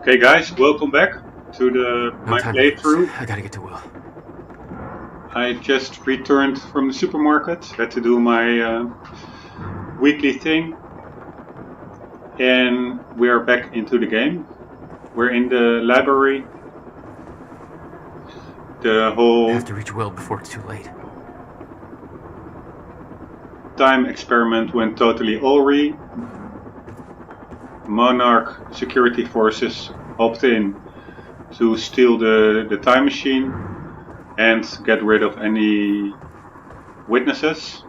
Okay guys, welcome back to my playthrough. I gotta get to Will. I just returned from the supermarket, had to do my weekly thing, and we are back into the game. We're in the library. The whole I have to reach Will before it's too late. time experiment went totally awry. Monarch security forces hopped in to steal the time machine and get rid of any witnesses.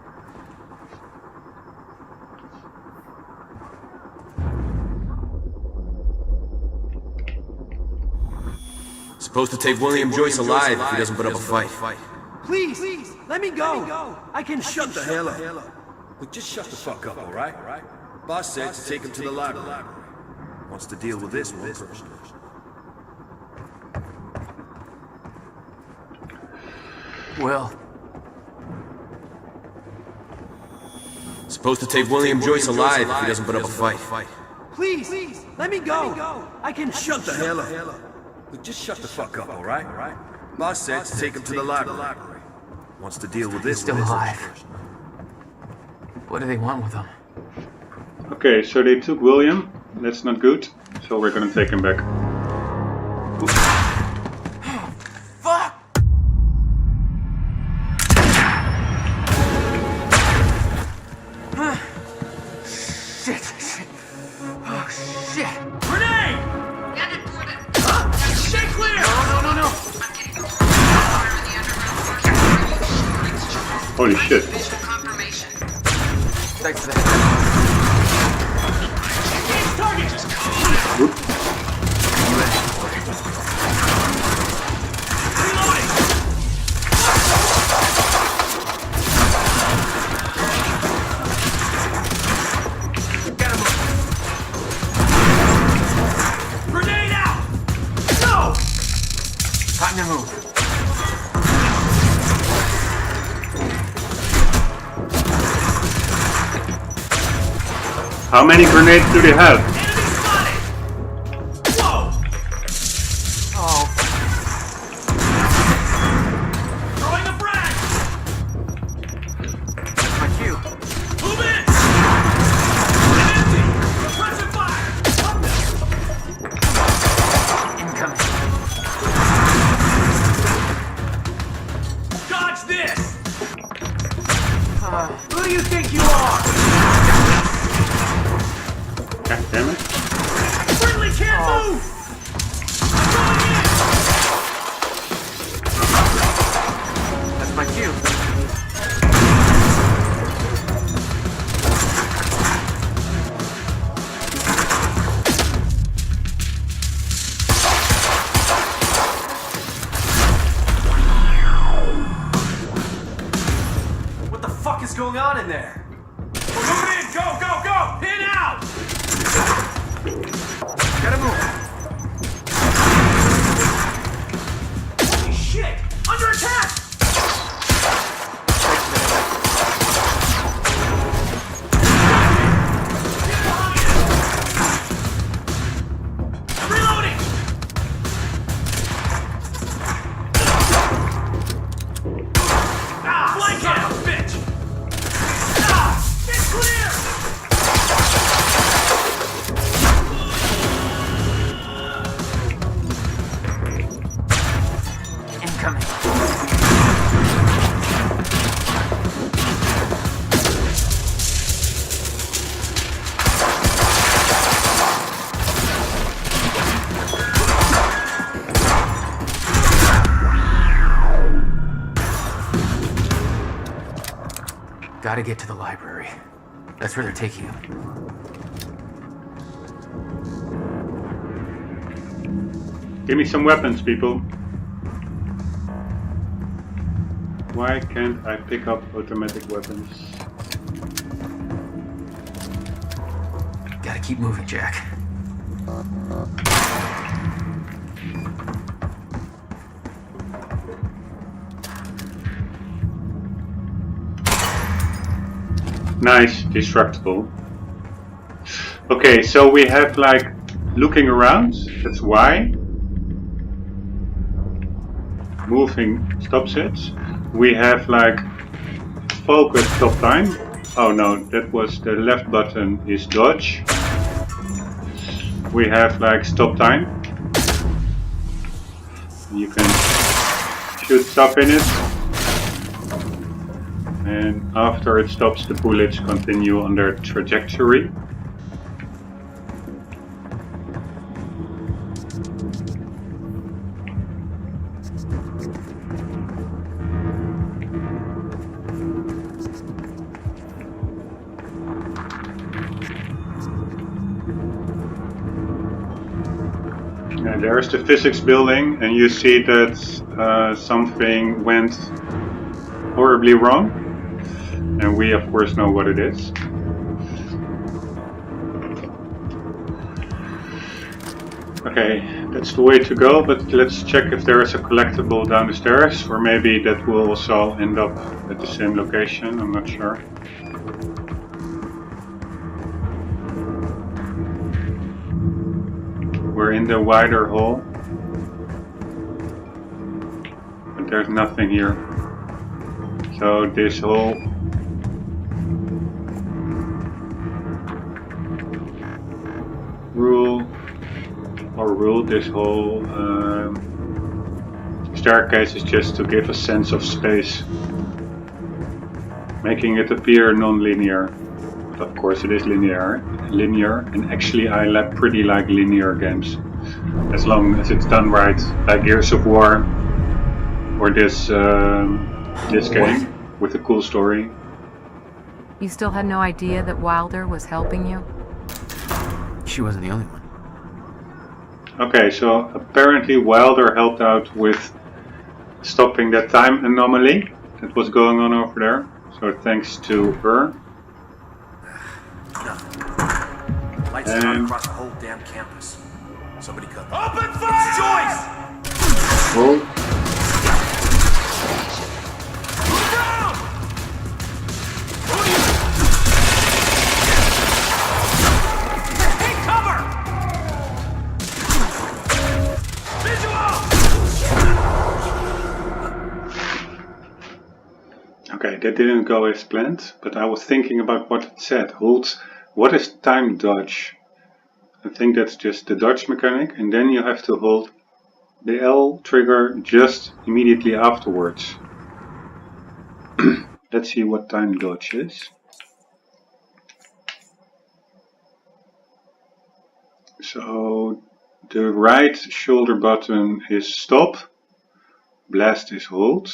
Supposed to take William Joyce alive if he doesn't put up a fight. Please, let me go. I can Shut the hell up. Look, just shut the fuck up, all right? Boss said to take him to the library. Wants to deal with this one first. Will. Supposed to take William Joyce alive if he doesn't put up a fight. Please, let me go. I can Shut the hell up. Look, just shut the fuck up, all right? Boss said to take him to the library. Wants to deal with this He's still one alive. first. What do they want with him? Okay, so they took William. That's not good. So we're gonna take him back. Fuck! Shit. Oh, shit. Grenade! Stay clear! No. Holy shit. Thanks for that. Engage target! Whoop. Reloading! Get him. Grenade out! No! Time to move. How many grenades do they have? Enemy spotted! Whoa! Oh, Throwing a frag! that's my cue. Move in! Empty! Suppressive fire! Incoming. Dodge this! Who do you think you are? God damn it. Friendly can't move! I'm going in! That's my cue. What the fuck is going on in there? We're moving in! Go! Pin out! Gotta move. Holy shit! Under attack! Get behind it! Reloading! Flank him, bitch! Get clear! Incoming. Gotta get to the library. That's where they're taking him. Give me some weapons, people. Why can't I pick up automatic weapons? Gotta keep moving, Jack. Nice, destructible. Okay, so we have like looking around. That's why. Moving stops it. We have like focus stop time. Oh no, that was the left button is dodge. We have like stop time. You can shoot stuff in it. And after it stops, the bullets continue on their trajectory. There's the physics building, and you see that something went horribly wrong, and we of course know what it is. Okay, that's the way to go, but let's check if there is a collectible down the stairs, or maybe that will also end up at the same location, I'm not sure. We're in the wider hall, but there's nothing here. So this whole this whole staircase is just to give a sense of space, making it appear non-linear. But of course it is linear, and actually I pretty like linear games, as long as it's done right, like Gears of War or this game with a cool story. You still had no idea that Wilder was helping you? She wasn't the only one. Okay, so apparently Wilder helped out with stopping that time anomaly that was going on over there. So thanks to her. Lights on across the whole damn campus. Somebody cut. Open fire! Joyce! Oh. Move around! Take cover! Visual! Okay, that didn't go as planned, but I was thinking about what it said. What is time dodge? I think that's just the dodge mechanic, and then you have to hold the L trigger just immediately afterwards. Let's see what time dodge is. So the right shoulder button is stop, blast is hold,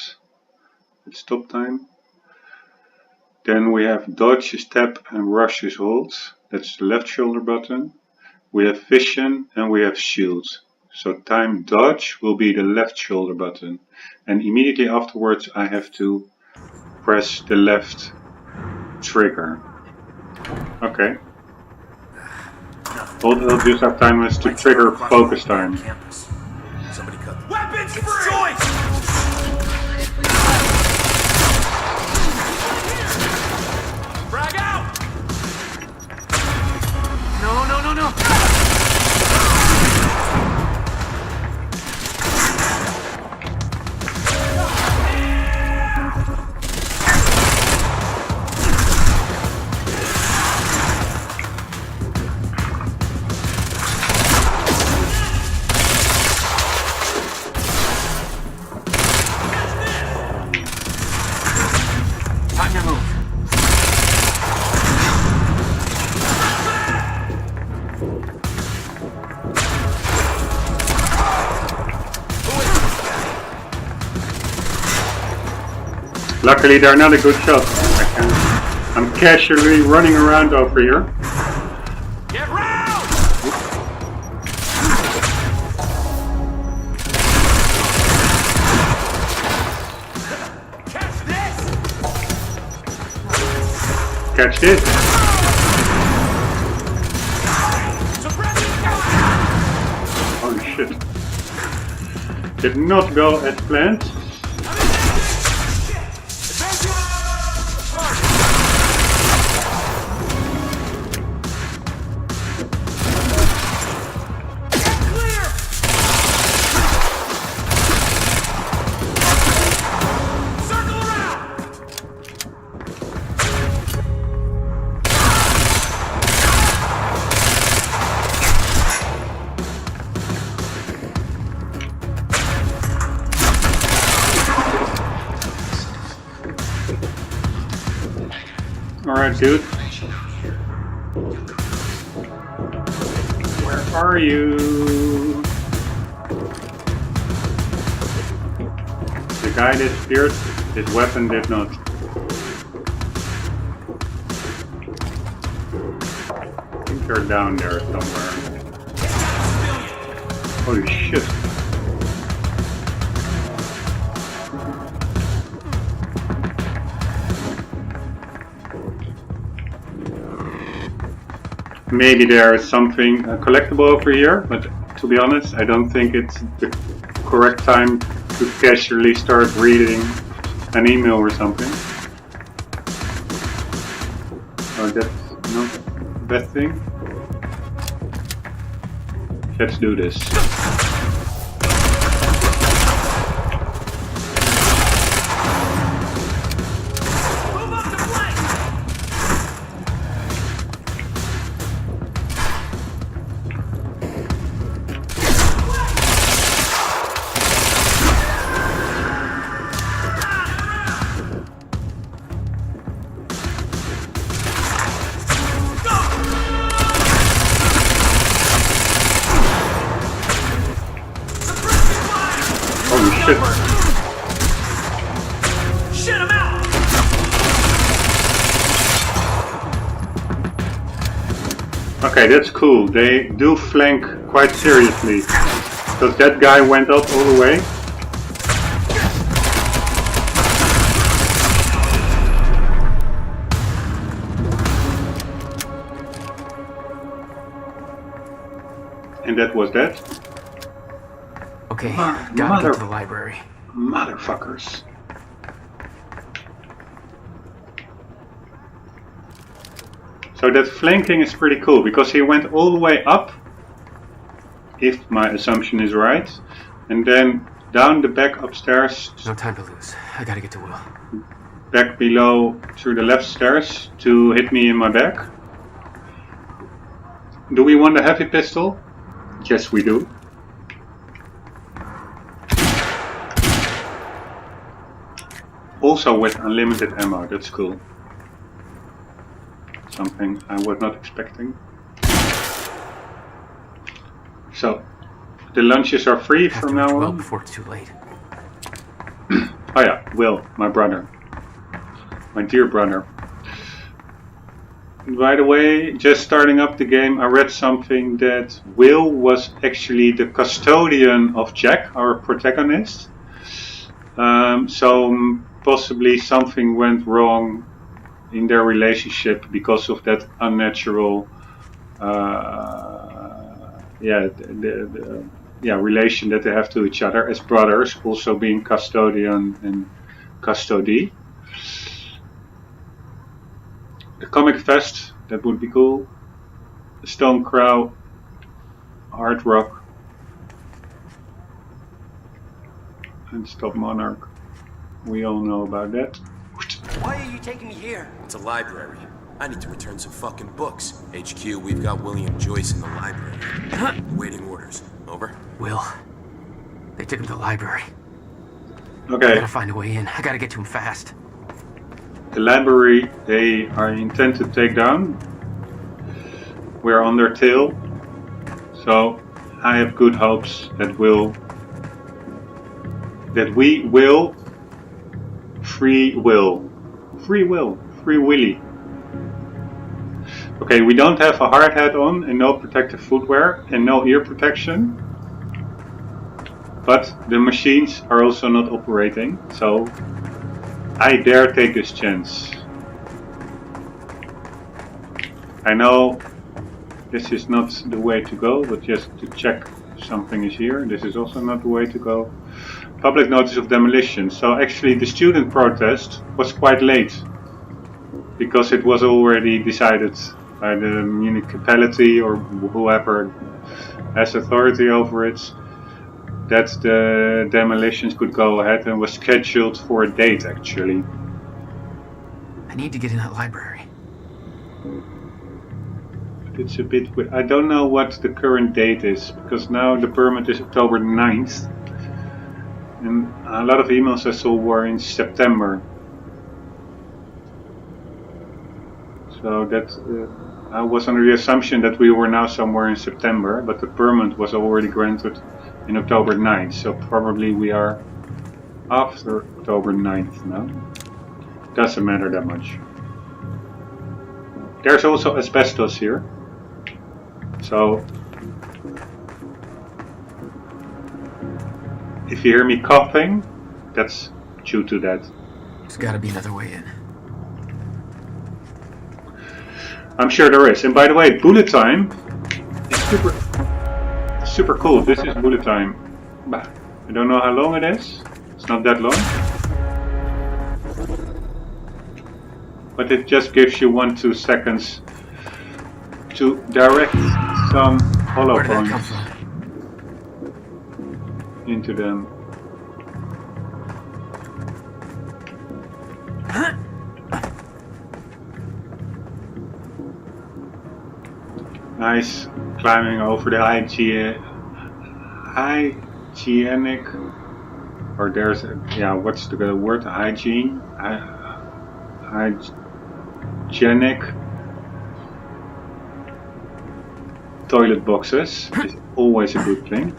it's stop time. Then we have dodge is tap and rush is hold, that's the left shoulder button. We have vision and we have shield. So time dodge will be the left shoulder button, and immediately afterwards I have to press the left trigger. Okay. Hold use our time is to trigger focus time. Somebody cut. Weapons free! Joyce! Frag out! No. Time to move. Luckily they're not a good shot. I'm casually running around over here. Get round! Catch this! Catch this. Oh shit. Did not go as planned. Alright, dude. Where are you? The guy disappeared. His weapon did not. I think they're down there somewhere. Holy shit. Maybe there is something collectible over here, but to be honest, I don't think it's the correct time to casually start reading an email or something. Oh, that's not the best thing. Let's do this. Shit him out! Okay, that's cool. They do flank quite seriously. Because that guy went up all the way. And that was that. Okay, gotta get to the library. Motherfuckers. So that flanking is pretty cool because he went all the way up, if my assumption is right, and then down the back upstairs. No time to lose. I gotta get to Will. Back below through the left stairs to hit me in my back. Do we want a heavy pistol? Yes, we do. Also with unlimited ammo, that's cool. Something I was not expecting. So, the lunches are free from now on. Before it's too late. Oh yeah, Will, my brother. My dear brother. By the way, just starting up the game, I read something that Will was actually the custodian of Jack, our protagonist. So possibly something went wrong in their relationship because of that unnatural relation that they have to each other as brothers, also being custodian and custody. The comic vest, that would be cool. The Stone Crow, Hard Rock, and Stop Monarch. We all know about that. Why are you taking me here? It's a library. I need to return some fucking books. HQ, we've got William Joyce in the library. Waiting orders. Over? Will. They took him to the library. I Okay, gotta find a way in. I gotta get to him fast. the library they are intent to take down. We're on their tail. So I have good hopes that we will free Willy. Okay, we don't have a hard hat on and no protective footwear and no ear protection. But the machines are also not operating, so I dare take this chance. I know this is not the way to go, but just to check if something is here. This is also not the way to go. Public notice of demolition. So actually the student protest was quite late because it was already decided by the municipality or whoever has authority over it that the demolitions could go ahead and was scheduled for a date actually. I need to get in that library. It's a bit weird. I don't know what the current date is because now the permit is October 9th. And a lot of emails I saw were in September. So that I was under the assumption that we were now somewhere in September, but the permit was already granted in October 9th, so probably we are after October 9th now. Doesn't matter that much. There's also asbestos here, so if you hear me coughing, that's due to that. There's gotta be another way in. I'm sure there is. And by the way, bullet time is super cool. This is bullet time. I don't know how long it is. It's not that long. But it just gives you 1-2 seconds to direct some hollow points into them. Nice climbing over the hygienic, or there's what's the word? Hygienic toilet boxes is always a good thing.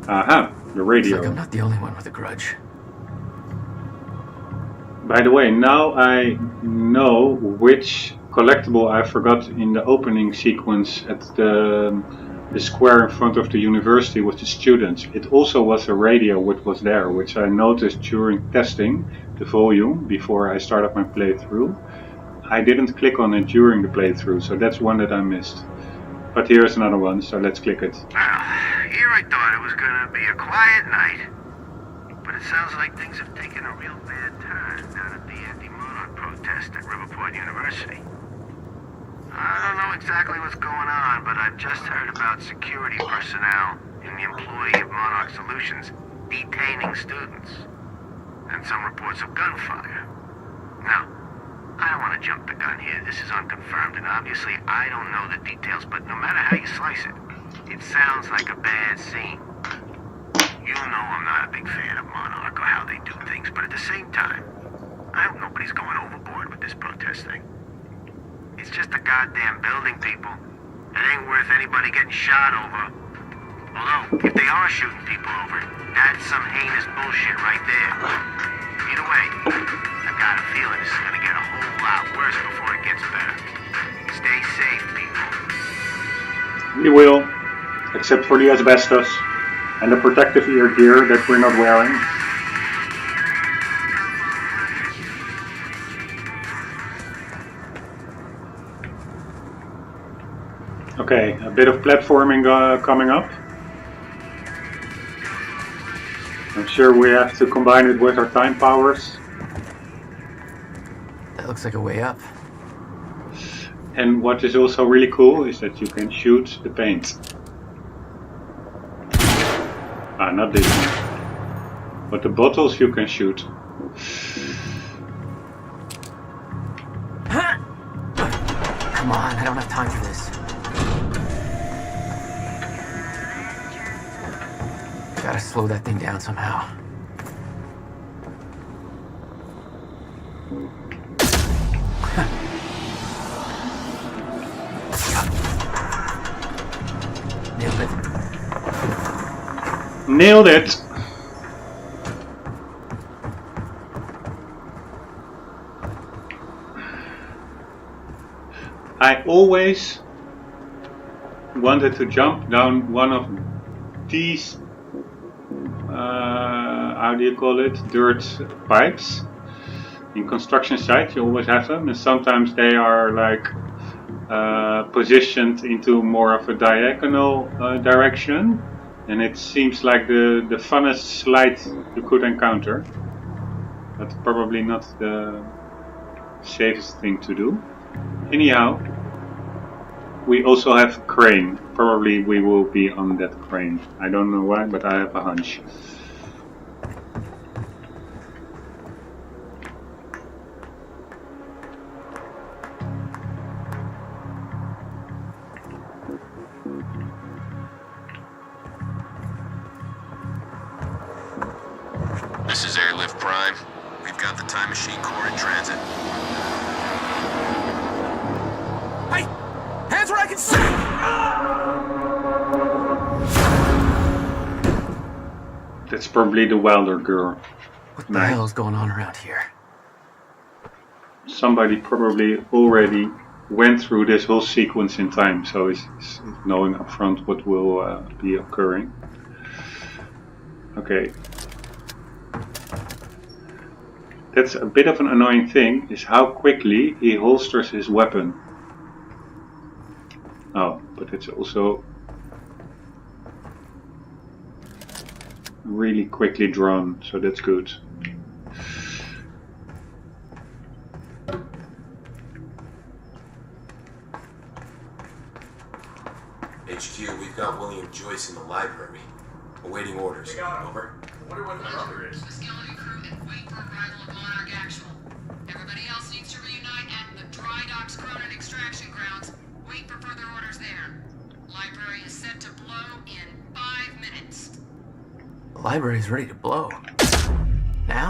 Aha, the radio. Looks like I'm not the only one with a grudge. By the way, now I know which collectible I forgot in the opening sequence at the square in front of the university with the students. It also was a radio which was there, which I noticed during testing the volume before I started my playthrough. I didn't click on it during the playthrough, so that's one that I missed. But here's another one, so let's click it. Here I thought it was gonna be a quiet night, but it sounds like things have taken a real bad turn down at the anti-Monarch protest at Riverport University. I don't know exactly what's going on, but I've just heard about security personnel and the employee of Monarch Solutions detaining students, and some reports of gunfire. Now, I don't want to jump the gun here. This is unconfirmed, and obviously I don't know the details, but no matter how you slice it, it sounds like a bad scene. You know I'm not a big fan of Monarch or how they do things, but at the same time, I hope nobody's going overboard with this protest thing. It's just a goddamn building, people. It ain't worth anybody getting shot over. Although, if they are shooting people over, that's some heinous bullshit right there. Either way, I got a feeling this is gonna get a whole lot worse before it gets better. Stay safe, people. We will, except for the asbestos and the protective ear gear that we're not wearing. Okay, a bit of platforming coming up. I'm sure we have to combine it with our time powers. That looks like a way up. And what is also really cool is that you can shoot the paint. Ah, not this one. But the bottles you can shoot. Come on, I don't have time for this. Gotta slow that thing down somehow. Nailed it. Nailed it! I always wanted to jump down one of these how do you call it, dirt pipes. In construction sites you always have them, and sometimes they are like positioned into more of a diagonal direction, and it seems like the funnest slide you could encounter. That's probably not the safest thing to do. Anyhow, we also have a crane. Probably we will be on that crane. I don't know why, but I have a hunch. Affirmative, Prime. We've got the time machine core in transit. Hey! Hands where I can see! That's probably the Wilder girl. What the hell is going on around here? Somebody probably already went through this whole sequence in time, so is knowing upfront what will be occurring. Okay. That's a bit of an annoying thing, is how quickly he holsters his weapon. Oh, but it's also really quickly drawn, so that's good. HQ, we've got William Joyce in the library. Awaiting orders. Over. I wonder what the other is. The skeleton crew and wait for arrival of Monarch Actual. Everybody else needs to reunite at the Dry Docks Cronin extraction grounds. Wait for further orders there. Library is set to blow in 5 minutes. The library's ready to blow. Now?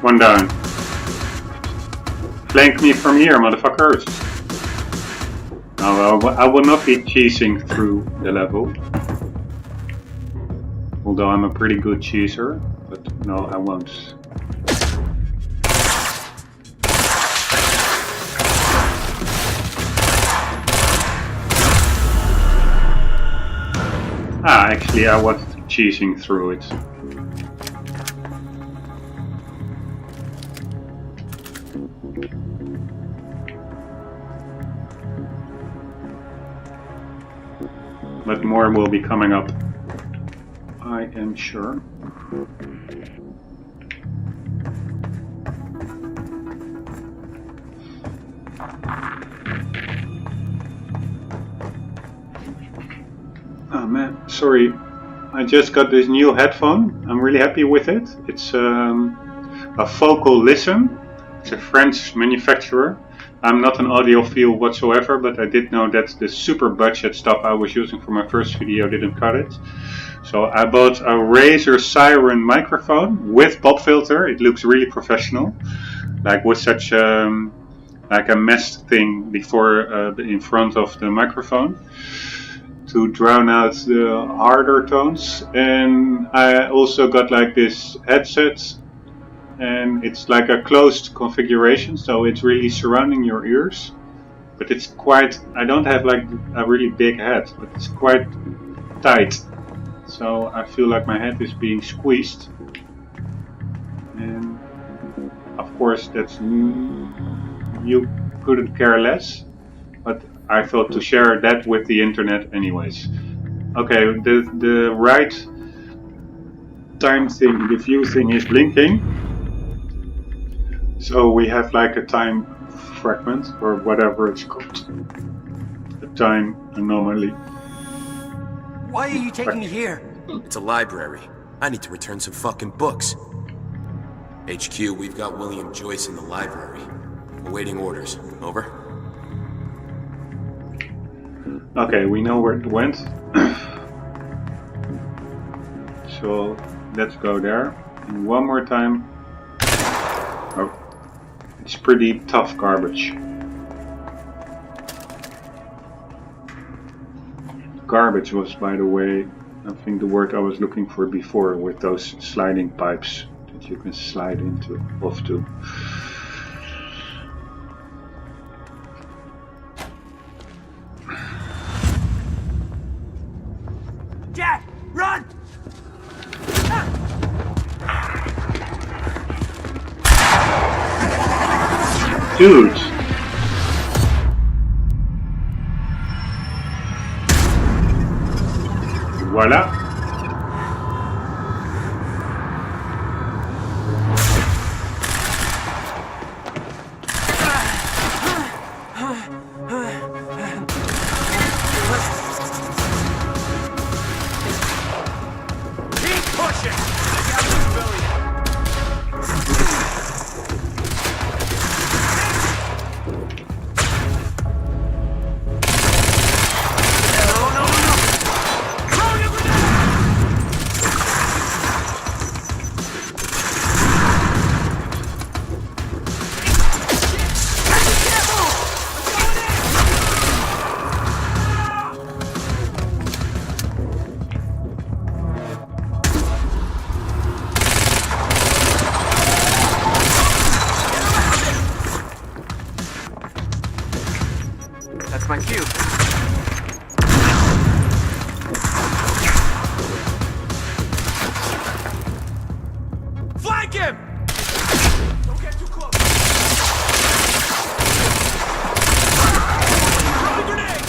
One down. Flank me from here, motherfuckers. No, I will not be cheesing through the level. Although I'm a pretty good cheeser, but no, I won't. Actually I was cheesing through it. But more will be coming up, I am sure. Oh man, sorry. I just got this new headphone. I'm really happy with it. It's a Focal Listen. It's a French manufacturer. I'm not an audiophile whatsoever, but I did know that the super budget stuff I was using for my first video didn't cut it. So I bought a Razer Siren microphone with pop filter. It looks really professional, like with such like a mesh thing before in front of the microphone to drown out the harder tones. And I also got like this headset. And it's like a closed configuration, so it's really surrounding your ears. But it's quite, I don't have like a really big head, but it's quite tight. So I feel like my head is being squeezed. And of course that's, you couldn't care less. But I thought to share that with the internet anyways. Okay, the right time thing, the view thing is blinking. So we have like a time fragment, or whatever it's called. A time anomaly. Why are you taking me here? It's a library. I need to return some fucking books. HQ, we've got William Joyce in the library. Awaiting orders. Over. Okay, we know where it went. So let's go there. And one more time. Oh. It's pretty tough garbage. Garbage was, by the way, I think the word I was looking for before, with those sliding pipes that you can slide into, off to. Jack, run! Dude! Voilà! my cue. Flank him! Don't get too close. Throw a grenade!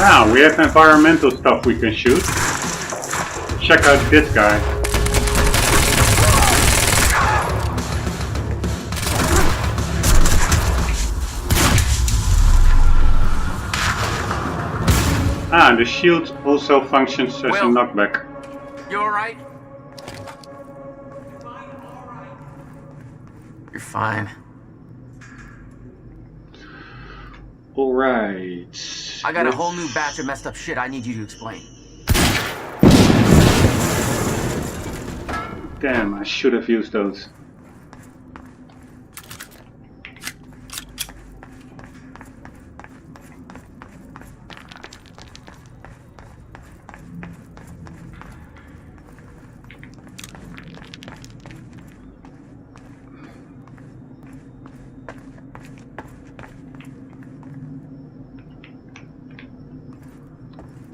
Ah, we have environmental stuff we can shoot. Check out this guy. Ah, the shield also functions as a knockback. You alright? You're fine. Alright. I got a whole new batch of messed up shit I need you to explain. Damn, I should have used those.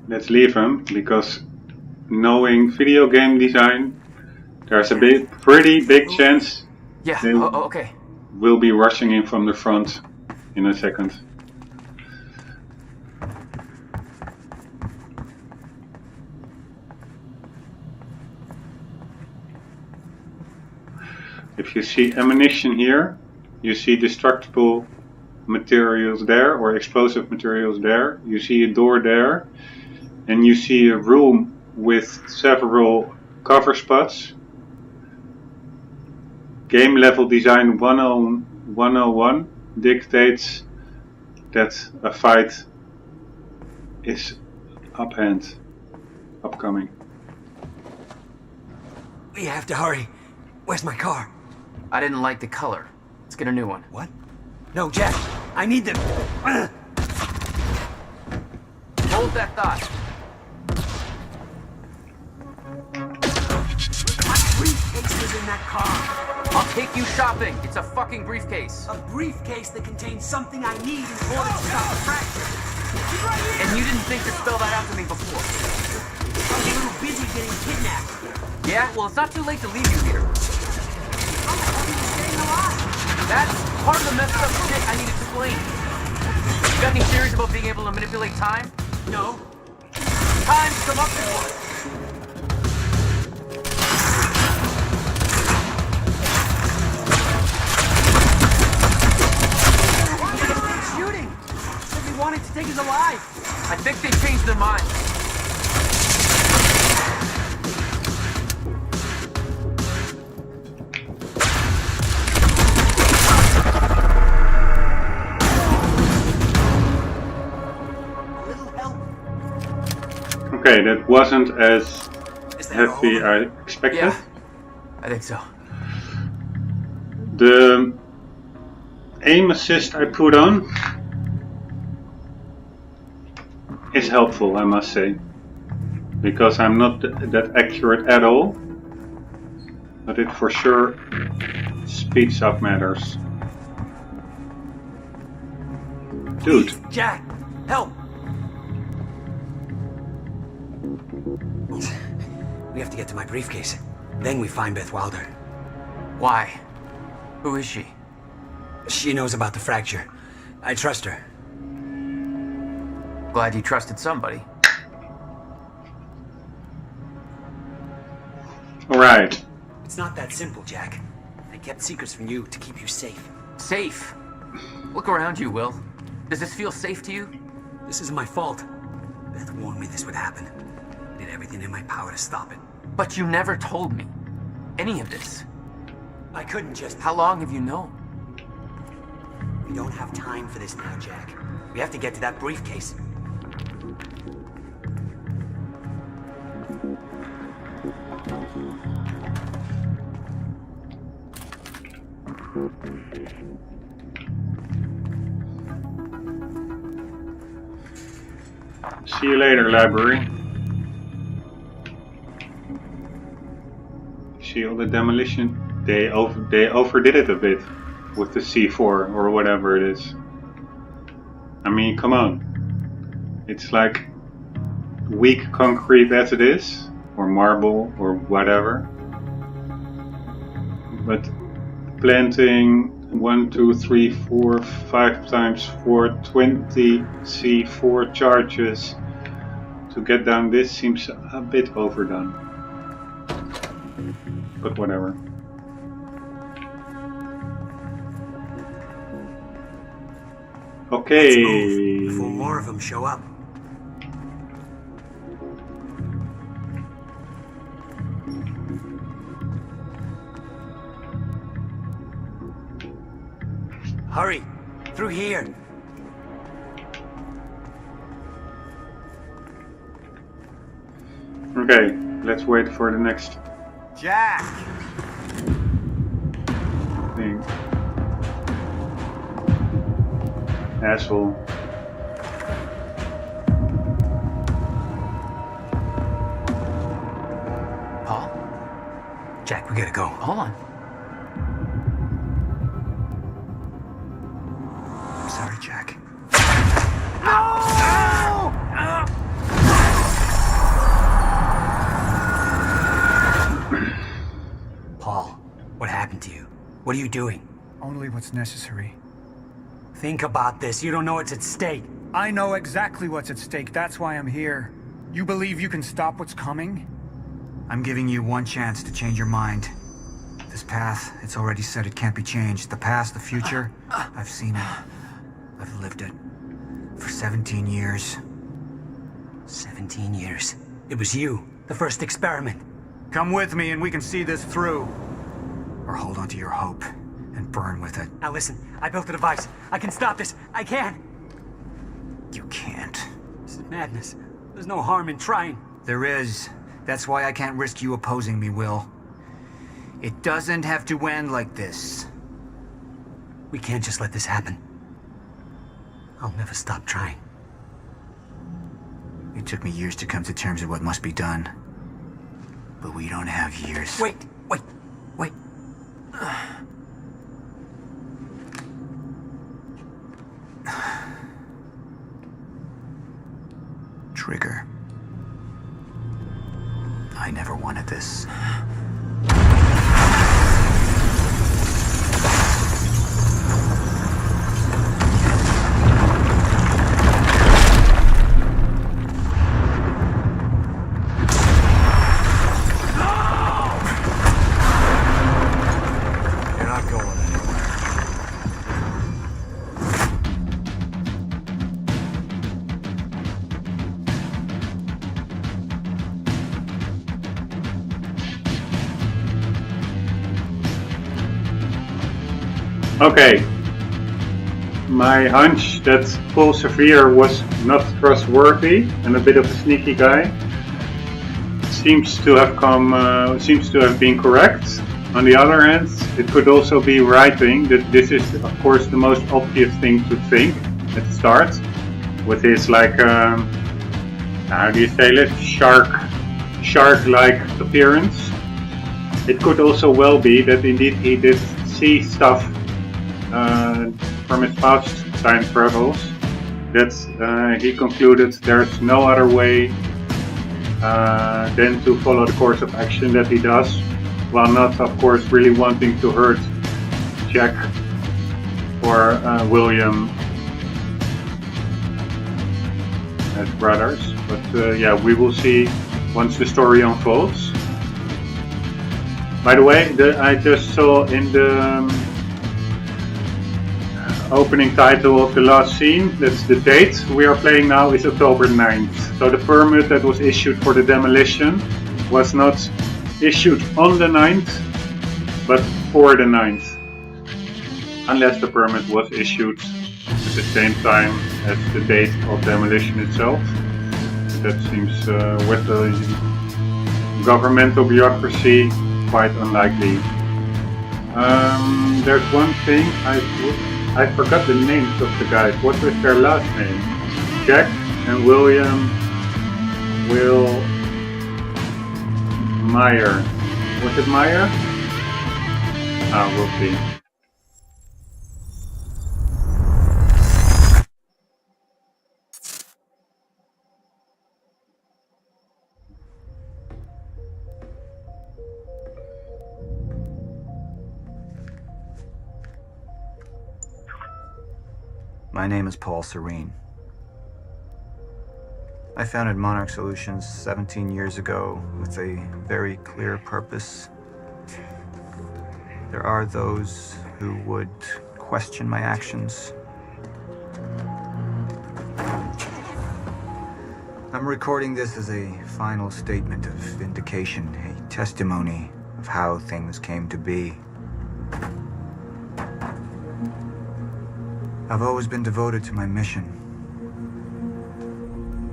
Let's leave him, because knowing video game design, there's a pretty big chance Yeah, they okay. will be rushing in from the front in a second. If you see ammunition here, you see destructible materials there, or explosive materials there, you see a door there, and you see a room with several cover spots. Game level design 101 dictates that a fight is upcoming. We have to hurry. Where's my car? I didn't like the color. Let's get a new one. What? No, Jack. I need them. Hold that thought. My briefcase was in that car. I'll take you shopping. It's a fucking briefcase. A briefcase that contains something I need in order to stop the fracture. She's right here. And you didn't think to spell that out to me before. I was a little busy getting kidnapped. Yeah? Well, it's not too late to leave you here. How the hell are you staying alive? That's part of the messed up shit I need explained. You got any theories about being able to manipulate time? No. Time's come up before. Shooting! Said they wanted to take us alive. I think they changed their mind. Okay, that wasn't as heavy I expected. Yeah, I think so. The aim assist I put on is helpful, I must say, because I'm not that accurate at all, but it for sure speeds up matters. Dude. Please, Jack, help! We have to get to my briefcase. Then we find Beth Wilder. Why? Who is she? She knows about the fracture. I trust her. Glad you trusted somebody. Alright. It's not that simple, Jack. I kept secrets from you to keep you safe. Safe? Look around you, Will. Does this feel safe to you? This isn't my fault. Beth warned me this would happen. I did everything in my power to stop it. But you never told me any of this. I couldn't just... How long have you known? We don't have time for this now, Jack. We have to get to that briefcase. See you later, library. See all the demolition? They overdid it a bit with the C4 or whatever it is. I mean, come on. It's like weak concrete as it is, or marble or whatever. But planting 1, 2, 3, 4, 5 times 4, 20 C4 charges to get down this seems a bit overdone. But whatever. Okay. Let's move before more of them show up. Hurry! Through here! Okay, let's wait for the next Jack! thing. Asshole. Paul? Jack, we gotta go. Hold on. I'm sorry, Jack. Paul, what happened to you? What are you doing? Only what's necessary. Think about this. You don't know what's at stake. I know exactly what's at stake. That's why I'm here. You believe you can stop what's coming? I'm giving you one chance to change your mind. This path, it's already said it can't be changed. The past, the future, I've seen it. I've lived it. For 17 years. 17 years. It was you, the first experiment. Come with me and we can see this through. Or hold on to your hope and burn with it. Now listen, I built a device. I can stop this. I can. You can't. This is madness. There's no harm in trying. There is. That's why I can't risk you opposing me, Will. It doesn't have to end like this. We can't just let this happen. I'll never stop trying. It took me years to come to terms with what must be done. But we don't have years. Wait. Trigger. I never wanted this. Okay, my hunch that Paul Sevier was not trustworthy and a bit of a sneaky guy seems to have been correct. On the other hand, it could also be writing that this is, of course, the most obvious thing to think at the start, with his how do you say it, shark-like appearance. It could also well be that indeed he did see stuff from his past time travels, that he concluded there's no other way than to follow the course of action that he does, while not, of course, really wanting to hurt Jack or William as brothers. But yeah, we will see once the story unfolds. By the way, I just saw in the opening title of the last scene, that's the date we are playing now, is October 9th. So the permit that was issued for the demolition was not issued on the 9th, but for the 9th. Unless the permit was issued at the same time as the date of demolition itself. That seems, with the governmental bureaucracy, quite unlikely. There's one thing I forgot the names of the guys. What was their last name? Jack and William Will Meyer. Was it Meyer? Ah, we'll see. My name is Paul Serene. I founded Monarch Solutions 17 years ago with a very clear purpose. There are those who would question my actions. I'm recording this as a final statement of vindication, a testimony of how things came to be. I've always been devoted to my mission.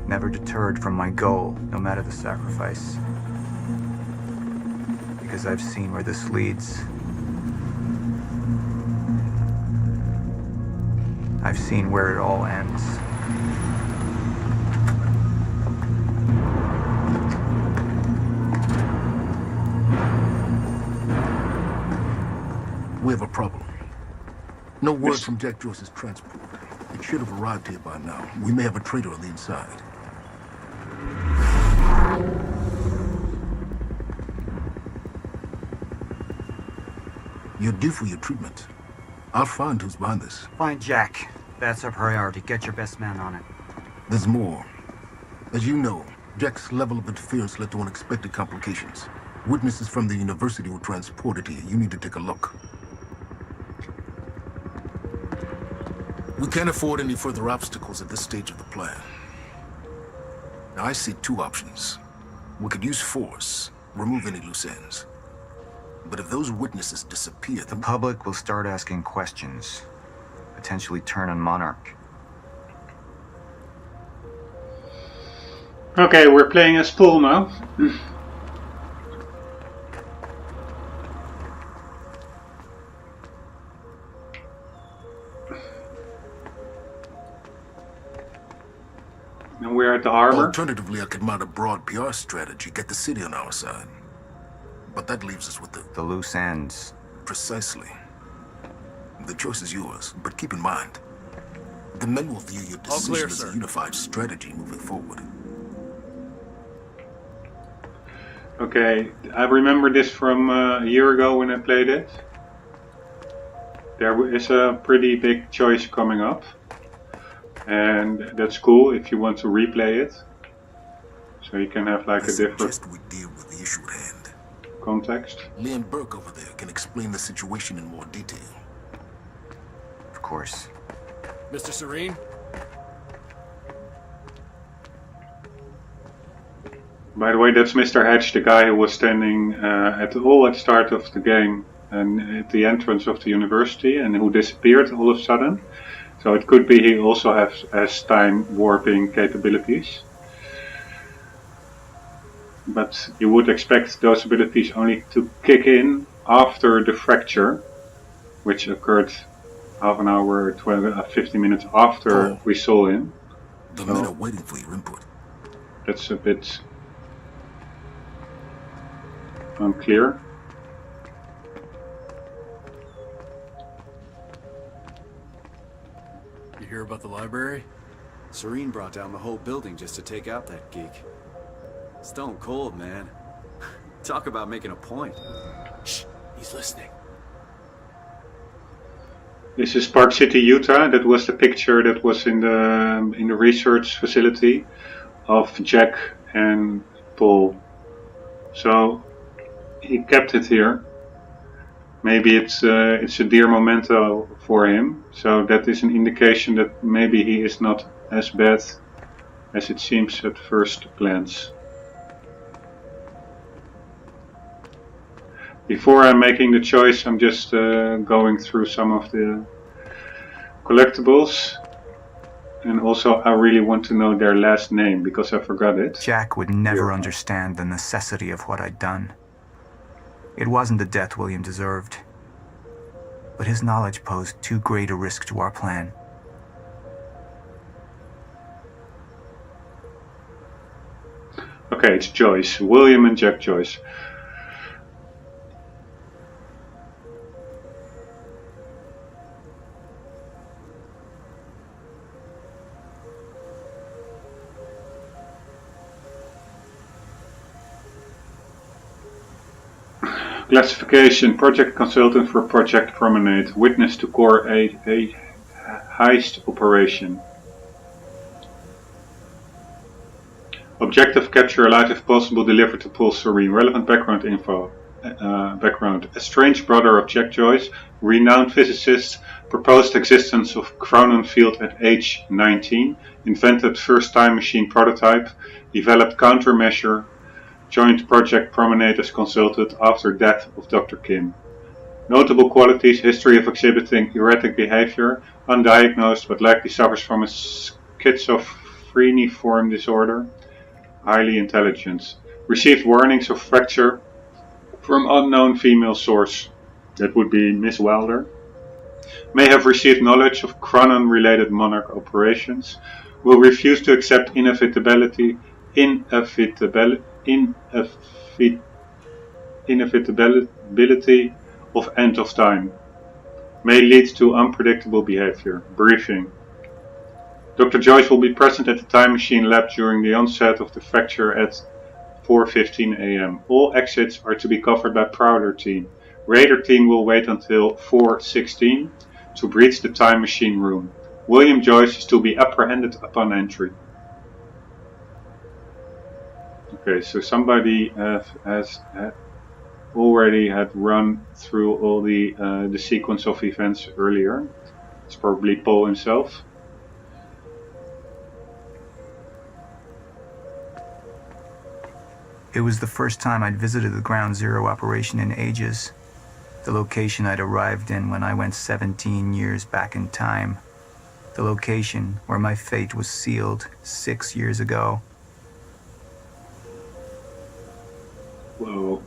Never deterred from my goal, no matter the sacrifice. Because I've seen where this leads. I've seen where it all ends. We have a problem. No word from Jack Joyce's transport. It should have arrived here by now. We may have a traitor on the inside. You're due for your treatment. I'll find who's behind this. Find Jack. That's our priority. Get your best man on it. There's more. As you know, Jack's level of interference led to unexpected complications. Witnesses from the university were transported here. You need to take a look. We can't afford any further obstacles at this stage of the plan. Now, I see two options. We could use force, remove any loose ends. But if those witnesses disappear, the public will start asking questions, potentially turn on Monarch. Okay, we're playing as Paul now. And we're at the harbor. Alternatively, I could mount a broad PR strategy, get the city on our side. But that leaves us with the loose ends. Precisely. The choice is yours, but keep in mind, the men will view your decision as a unified strategy moving forward. Okay, I remember this from a year ago when I played it. There is a pretty big choice coming up. And that's cool if you want to replay it. So you can have like a different we deal with the issue at hand. Context. Liam Burke over there can explain the situation in more detail. Of course. Mr. Serene? By the way, that's Mr. Hedge, the guy who was standing at the start of the game and at the entrance of the university and who disappeared all of a sudden. So it could be he also has time warping capabilities. But you would expect those abilities only to kick in after the fracture, which occurred half an hour, 15 minutes after we saw him. The men are waiting for your input. That's a bit unclear. You hear about the library? Serene brought down the whole building just to take out that geek. Stone cold, man. Talk about making a point. Shh, he's listening. This is Park City, Utah. That was the picture that was in the research facility of Jack and Paul. So he kept it here. Maybe it's a dear memento for him. So that is an indication that maybe he is not as bad as it seems at first glance. Before I'm making the choice, I'm just going through some of the collectibles. And also I really want to know their last name because I forgot it. Jack would never understand the necessity of what I'd done. It wasn't the death William deserved. but his knowledge posed too great a risk to our plan. Okay, it's Joyce. William and Jack Joyce. Classification: Project Consultant for Project Promenade. Witness to core a heist operation. Objective: capture alive if possible, deliver to Paul Serene. Relevant background info. Background: estranged brother of Jack Joyce, renowned physicist, proposed existence of Cronon field at age 19, invented first time machine prototype, developed countermeasure, joined Project Promenade as consultant after death of Dr. Kim. Notable qualities: history of exhibiting erratic behavior, undiagnosed but likely suffers from a schizophreniform disorder, highly intelligent. Received warnings of fracture from unknown female source. That would be Miss Wilder. May have received knowledge of Cronon-related Monarch operations. Will refuse to accept inevitability of end of time. May lead to unpredictable behavior. Briefing: Dr. Joyce will be present at the Time Machine lab during the onset of the fracture at 4:15 a.m. All exits are to be covered by Prowler team. Raider team will wait until 4:16 to breach the Time Machine room. William Joyce is to be apprehended upon entry. Okay, so somebody has already had run through all the sequence of events earlier. It's probably Paul himself. It was the first time I'd visited the Ground Zero operation in ages. The location I'd arrived in when I went 17 years back in time. The location where my fate was sealed 6 years ago. Whoa,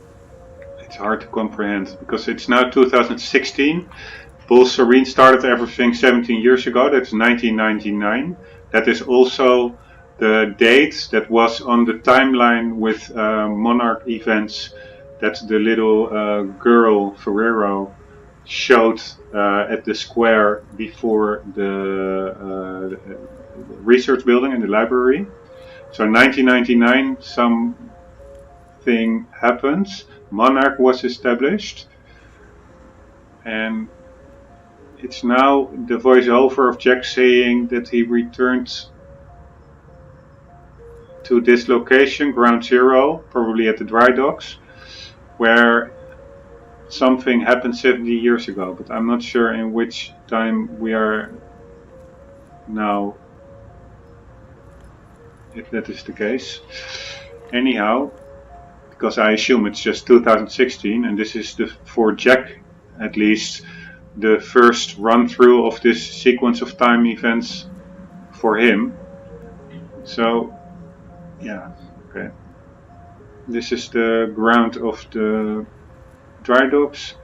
it's hard to comprehend because it's now 2016. Paul Serene started everything 17 years ago. That's 1999. That is also the date that was on the timeline with Monarch events that the little girl Ferrero showed at the square before the research building and the library. So in 1999 something happened. Monarch was established, and it's now the voiceover of Jack saying that he returned to this location, Ground Zero, probably at the dry docks, where something happened 70 years ago, but I'm not sure in which time we are now, if that is the case. Anyhow, because I assume it's just 2016, and this is for Jack at least, the first run through of this sequence of time events for him. So, yeah, okay. This is the ground of the dry docks,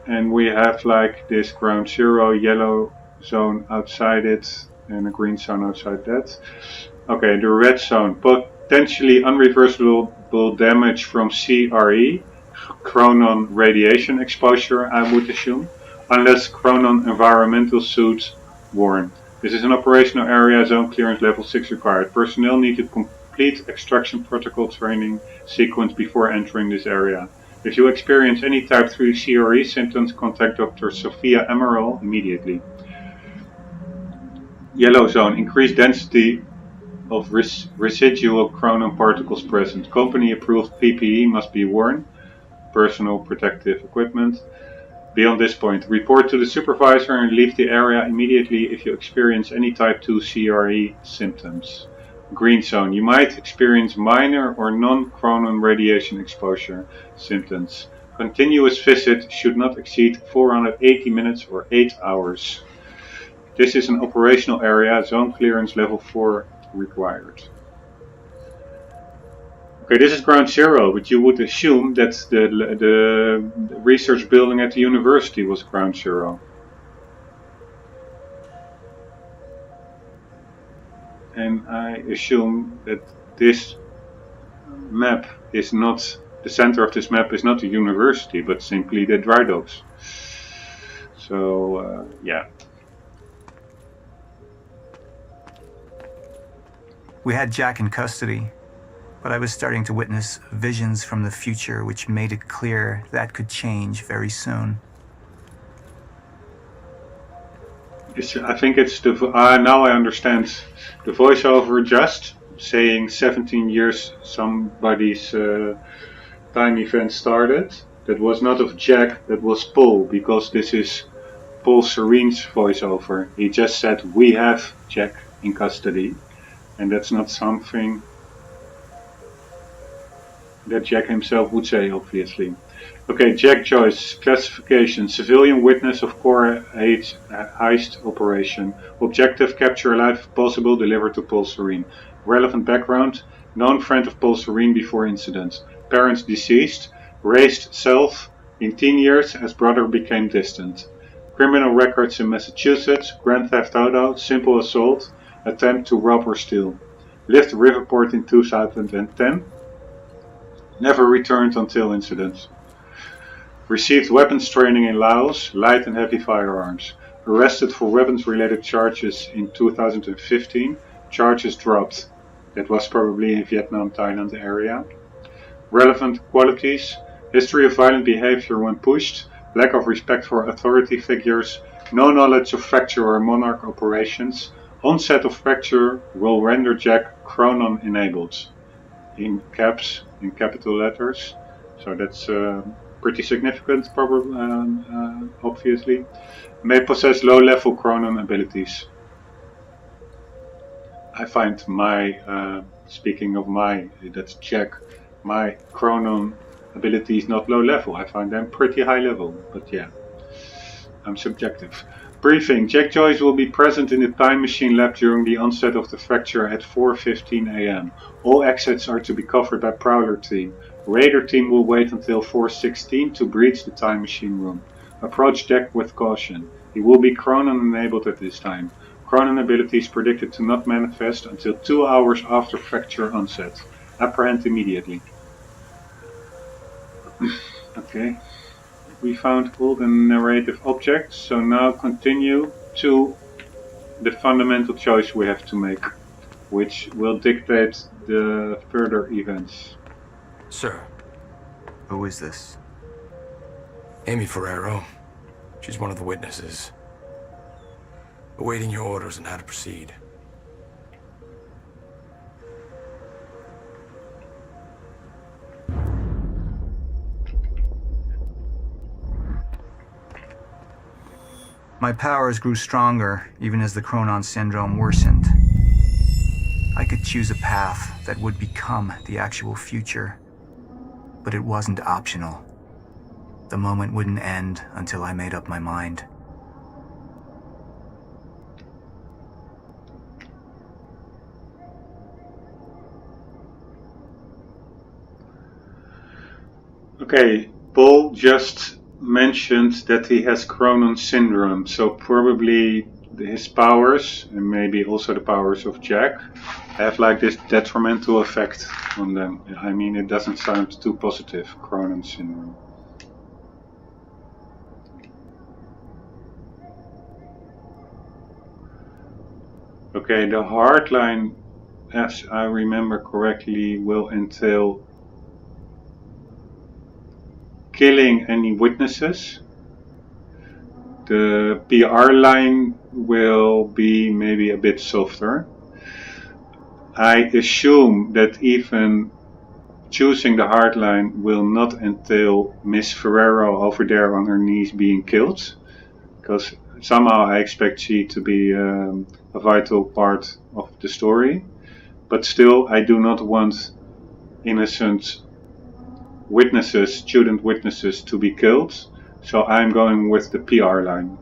and we have like this Ground Zero yellow zone outside it and a green zone outside that. Okay, the red zone: potentially unreversible damage from CRE, Cronon radiation exposure, I would assume, unless Cronon environmental suit worn. This is an operational area, zone clearance level 6 required. Personnel need to complete extraction protocol training sequence before entering this area. If you experience any type 3 CRE symptoms, contact Dr. Sophia Emerald immediately. Yellow zone: increased density of residual Cronon particles present. Company approved PPE must be worn. Personal protective equipment. Beyond this point, report to the supervisor and leave the area immediately if you experience any type 2 CRE symptoms. Green zone: you might experience minor or non-Cronon radiation exposure symptoms. Continuous visit should not exceed 480 minutes or 8 hours. This is an operational area, zone clearance level 4 required. Okay, this is ground zero, but you would assume that the research building at the university was ground zero. And I assume that this map is not, the center of this map is not the university, but simply the dry docks. So, yeah. We had Jack in custody, but I was starting to witness visions from the future which made it clear that could change very soon. I think it's the, now I understand the voiceover just saying 17 years somebody's time event started. That was not of Jack, that was Paul, because this is Paul Serene's voiceover. He just said, we have Jack in custody, and that's not something that Jack himself would say, obviously. Okay, Jack Joyce, classification, civilian witness of Core 8 heist operation. Objective, capture alive if possible, deliver to Paul Serene. Relevant background, known friend of Paul Serene before incident. Parents deceased, raised self in teen years as brother became distant. Criminal records in Massachusetts, grand theft auto, simple assault, attempt to rob or steal. Lived Riverport in 2010. Never returned until incident. Received weapons training in Laos, light and heavy firearms. Arrested for weapons-related charges in 2015. Charges dropped. That was probably in Vietnam, Thailand area. Relevant qualities. History of violent behavior when pushed. Lack of respect for authority figures. No knowledge of fracture or monarch operations. Onset of fracture will render Jack Chronon enabled. In caps, in capital letters. So that's pretty significant, probably, obviously. May possess low-level Chronon abilities. I find my, speaking of my, that's Jack, my Chronon abilities not low-level. I find them pretty high-level, but yeah, I'm subjective. Briefing. Jack Joyce will be present in the Time Machine lab during the onset of the fracture at 4:15 a.m. All exits are to be covered by Prowler team. Raider team will wait until 4:16 to breach the Time Machine room. Approach Jack with caution. He will be Chronon enabled at this time. Chronon abilities predicted to not manifest until 2 hours after fracture onset. Apprehend immediately. Okay. We found all the narrative objects, so now continue to the fundamental choice we have to make, which will dictate the further events. Sir. Who is this? Amy Ferrero. She's one of the witnesses. Awaiting your orders on how to proceed. My powers grew stronger, even as the Chronon syndrome worsened. I could choose a path that would become the actual future, but it wasn't optional. The moment wouldn't end until I made up my mind. Okay, Paul just mentioned that he has Chronon syndrome, so probably his powers, and maybe also the powers of Jack, have like this detrimental effect on them. I mean, it doesn't sound too positive, Chronon syndrome. Okay, the hardline, as I remember correctly, will entail killing any witnesses. The PR line will be maybe a bit softer. I assume that even choosing the hardline will not entail Miss Ferrero over there on her knees being killed, because somehow I expect she to be a vital part of the story. But still, I do not want innocent witnesses, student witnesses, to be killed, so I'm going with the PR line.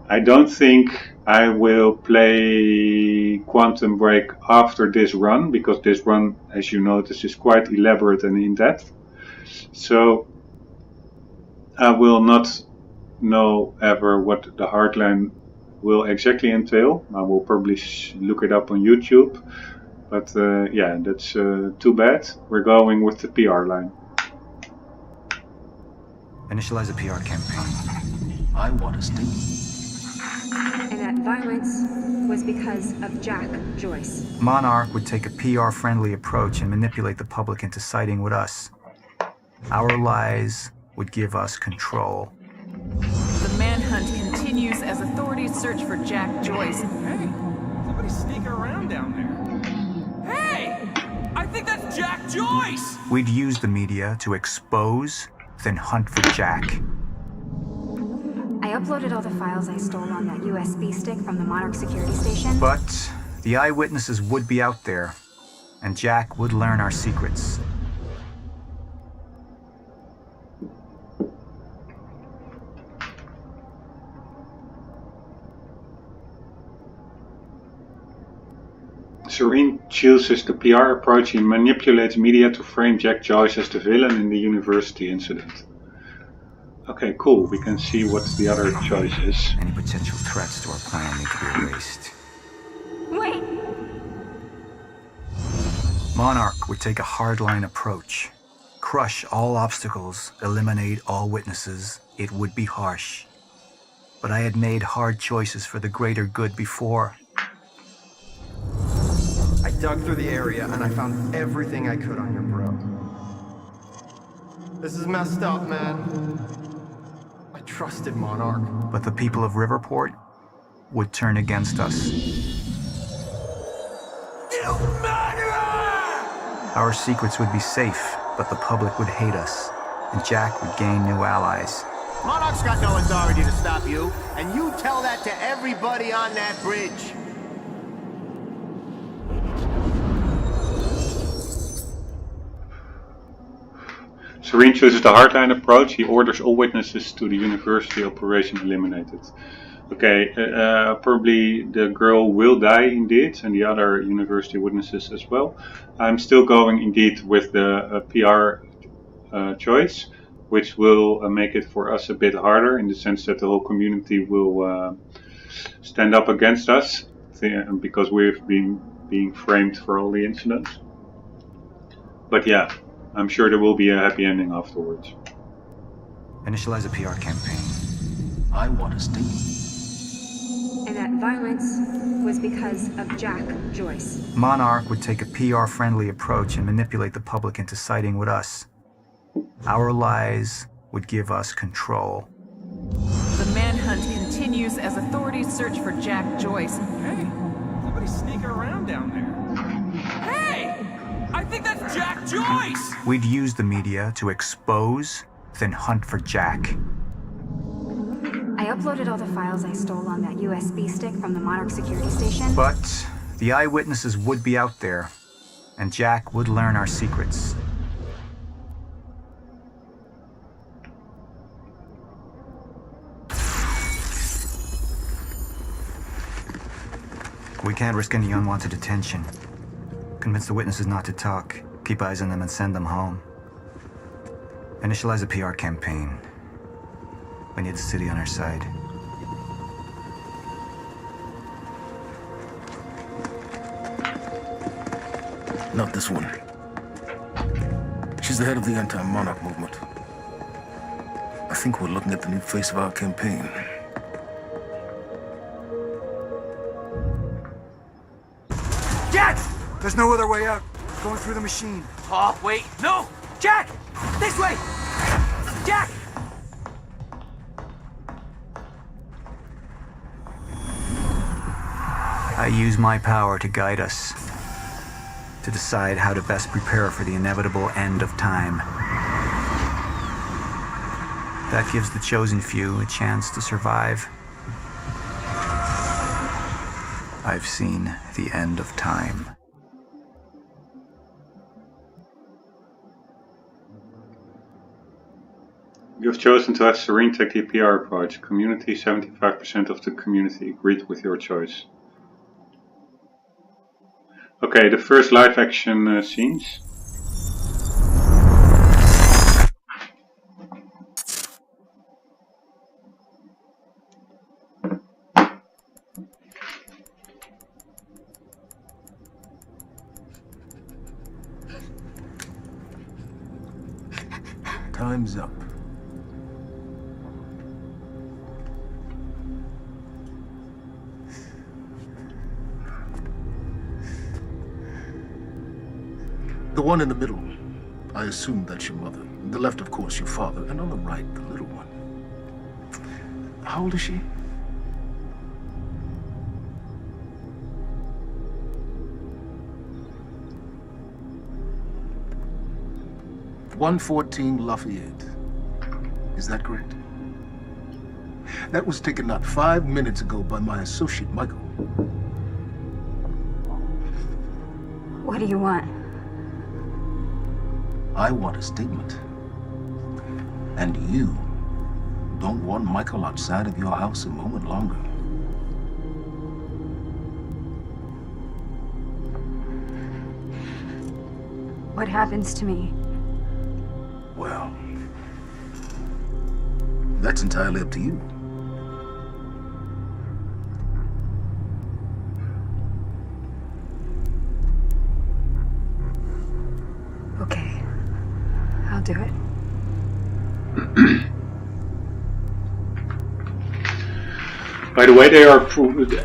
I don't think I will play Quantum Break after this run, because this run, as you notice, is quite elaborate and in-depth. So I will not know ever what the hardline will exactly entail. I will probably look it up on YouTube. But yeah, that's too bad. We're going with the PR line. Initialize a PR campaign. I want to stay. And that violence was because of Jack Joyce. Monarch would take a PR-friendly approach and manipulate the public into siding with us. Our lies would give us control. The manhunt continues as authorities search for Jack Joyce. Hey, somebody's sneaking around down there. Hey! I think that's Jack Joyce! We'd use the media to expose, then hunt for Jack. I uploaded all the files I stole on that USB stick from the Monarch security station. But the eyewitnesses would be out there, and Jack would learn our secrets. Serene chooses the PR approach. He manipulates media to frame Jack Joyce as the villain in the university incident. Okay, cool. We can see what the other choice is. Any potential threats to our plan need to be erased. Wait! Monarch would take a hardline approach. Crush all obstacles, eliminate all witnesses. It would be harsh. But I had made hard choices for the greater good before. I dug through the area and I found everything I could on your bro. This is messed up, man. I trusted Monarch. But the people of Riverport would turn against us. You murderer! Our secrets would be safe, but the public would hate us, and Jack would gain new allies. Monarch's got no authority to stop you, and you tell that to everybody on that bridge. Serene chooses the hardline approach. He orders all witnesses to the university operation eliminated. Okay, probably the girl will die indeed, and the other university witnesses as well. I'm still going indeed with the PR choice, which will make it for us a bit harder in the sense that the whole community will stand up against us because we've been being framed for all the incidents. But yeah, I'm sure there will be a happy ending afterwards. Initialize a PR campaign. I want to stay. And that violence was because of Jack Joyce. Monarch would take a PR-friendly approach and manipulate the public into siding with us. Our lies would give us control. The manhunt continues as authorities search for Jack Joyce. Hey, somebody's sneaking around down there. Hey! I think that's Jack Joyce! We'd use the media to expose, then hunt for Jack. I uploaded all the files I stole on that USB stick from the Monarch security station. But the eyewitnesses would be out there, and Jack would learn our secrets. We can't risk any unwanted attention. Convince the witnesses not to talk. Keep eyes on them and send them home. Initialize a PR campaign. We need the city on our side. Not this one. She's the head of the anti-monarch movement. I think we're looking at the new face of our campaign. Jack! There's no other way out. Going through the machine. Oh, wait. No! Jack! This way! Jack! I use my power to guide us. To decide how to best prepare for the inevitable end of time. That gives the chosen few a chance to survive. I've seen the end of time. You've chosen to have Serene take the PR approach. Community, 75% of the community agreed with your choice. Okay, the first live action scenes. Time's up. The one in the middle, I assume that's your mother. The left, of course, your father. And on the right, the little one. How old is she? "114 Lafayette. Is that correct? That was taken not 5 minutes ago by my associate, Michael. What do you want? I want a statement. And you don't want Michael outside of your house a moment longer. What happens to me? Well, that's entirely up to you. Okay, I'll do it. By the way,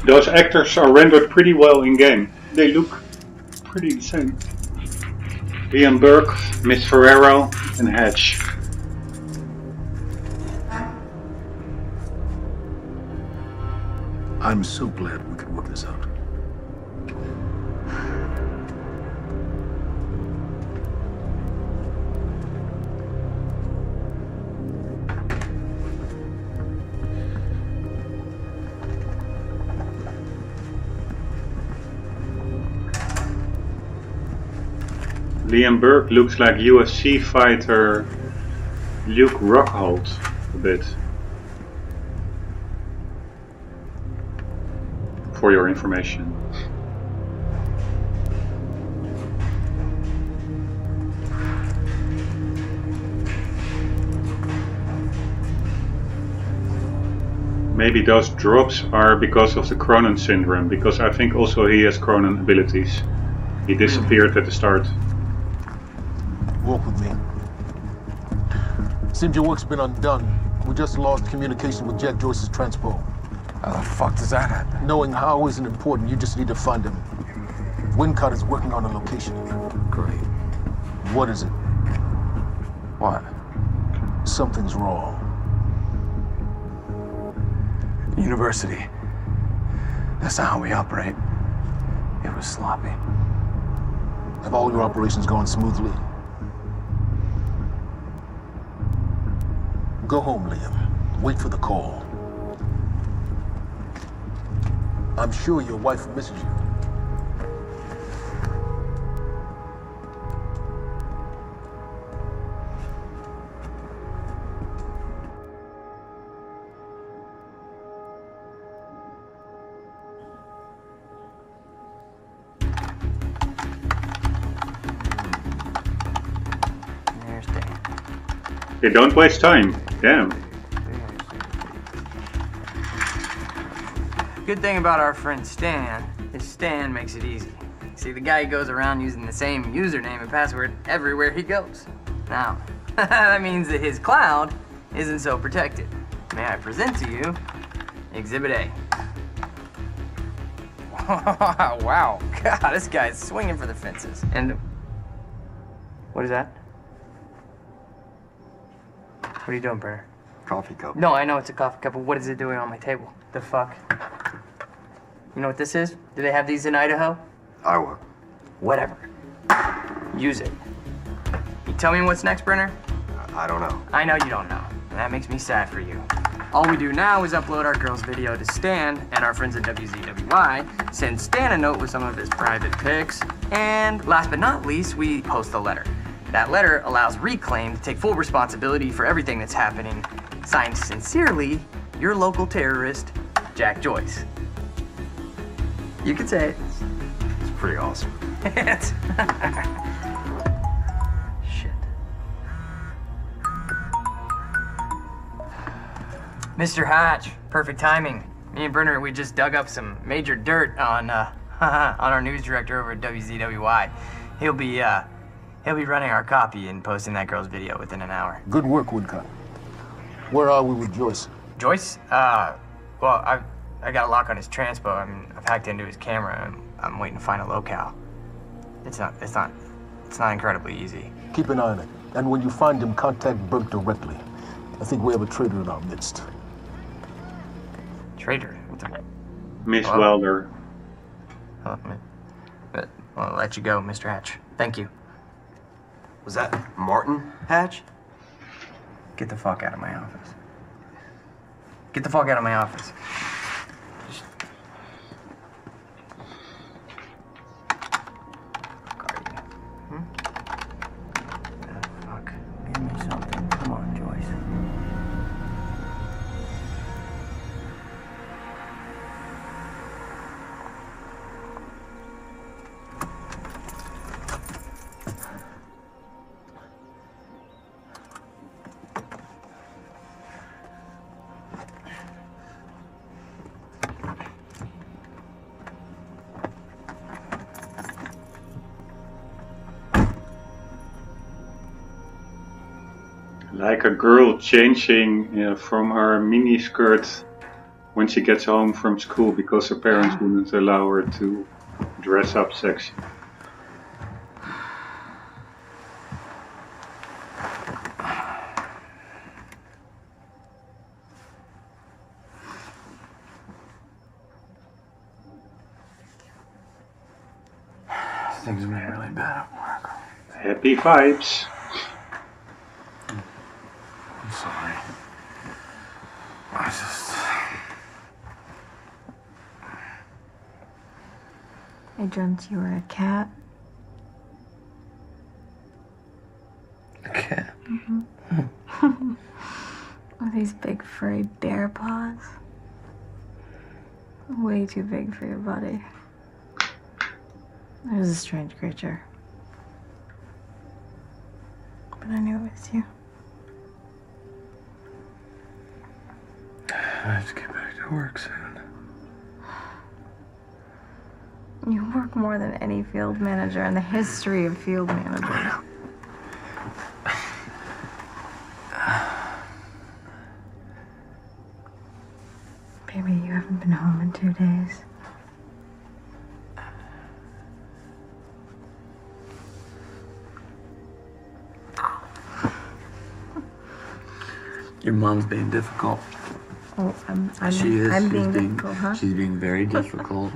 those actors are rendered pretty well in game. They look pretty the same. Liam Burke, Miss Ferrero, and Hedge. I'm so glad we could work this out. Liam Burke looks like UFC fighter Luke Rockhold a bit. For your information. Maybe those drops are because of the Cronin syndrome, because I think also he has Cronin abilities. He disappeared at the start. Walk with me. Seems your work's been undone. We just lost communication with Jack Joyce's transpo. How the fuck does that happen? Knowing how isn't important, you just need to find him. Wincott is working on a location. Great. What is it? What? Something's wrong. University. That's not how we operate. It was sloppy. Have all your operations gone smoothly? Go home, Liam. Wait for the call. I'm sure your wife misses you. There's Dan. Hey, don't waste time. Damn. Good thing about our friend Stan is Stan makes it easy. See, the guy goes around using the same username and password everywhere he goes. Now, that means that his cloud isn't so protected. May I present to you Exhibit A. Wow, God, this guy's swinging for the fences. And what is that? What are you doing, Brenner? Coffee cup. No, I know it's a coffee cup, but what is it doing on my table? The fuck? You know what this is? Do they have these in Idaho? Iowa. Whatever. Use it. You tell me what's next, Brenner? I don't know. I know you don't know. And that makes me sad for you. All we do now is upload our girl's video to Stan, and our friends at WZWY send Stan a note with some of his private pics, and last but not least, we post the letter. That letter allows Reclaim to take full responsibility for everything that's happening. Signed sincerely, your local terrorist, Jack Joyce. You could say it. It's pretty awesome. Shit. Mr. Hatch, perfect timing. Me and Bernard, we just dug up some major dirt on our news director over at WZWY. He'll be running our copy and posting that girl's video within an hour. Good work, Woodcut. Where are we with Joyce? Joyce? Well, I got a lock on his transpo. I mean, I've hacked into his camera and I'm waiting to find a locale. It's not incredibly easy. Keep an eye on it. And when you find him, contact Burke directly. I think we have a traitor in our midst. Traitor? Miss Welder. I'll let you go, Mr. Hatch. Thank you. Was that Martin Hatch? Get the fuck out of my office. Get the fuck out of my office. Fuck. Give me something. Come on, Joyce. Like a girl changing from her mini skirt when she gets home from school because her parents wouldn't allow her to dress up sexy. Things have been really bad at work. Happy vibes. I'm sorry. I dreamt you were a cat. A cat? Mm-hmm. With these big furry bear paws. Way too big for your body. It was a strange creature. But I knew it was you. I have to get back to work soon. You work more than any field manager in the history of field managers. Baby, you haven't been home in 2 days. Your mom's being difficult. Oh, I'm She's being difficult, huh? She's being very difficult.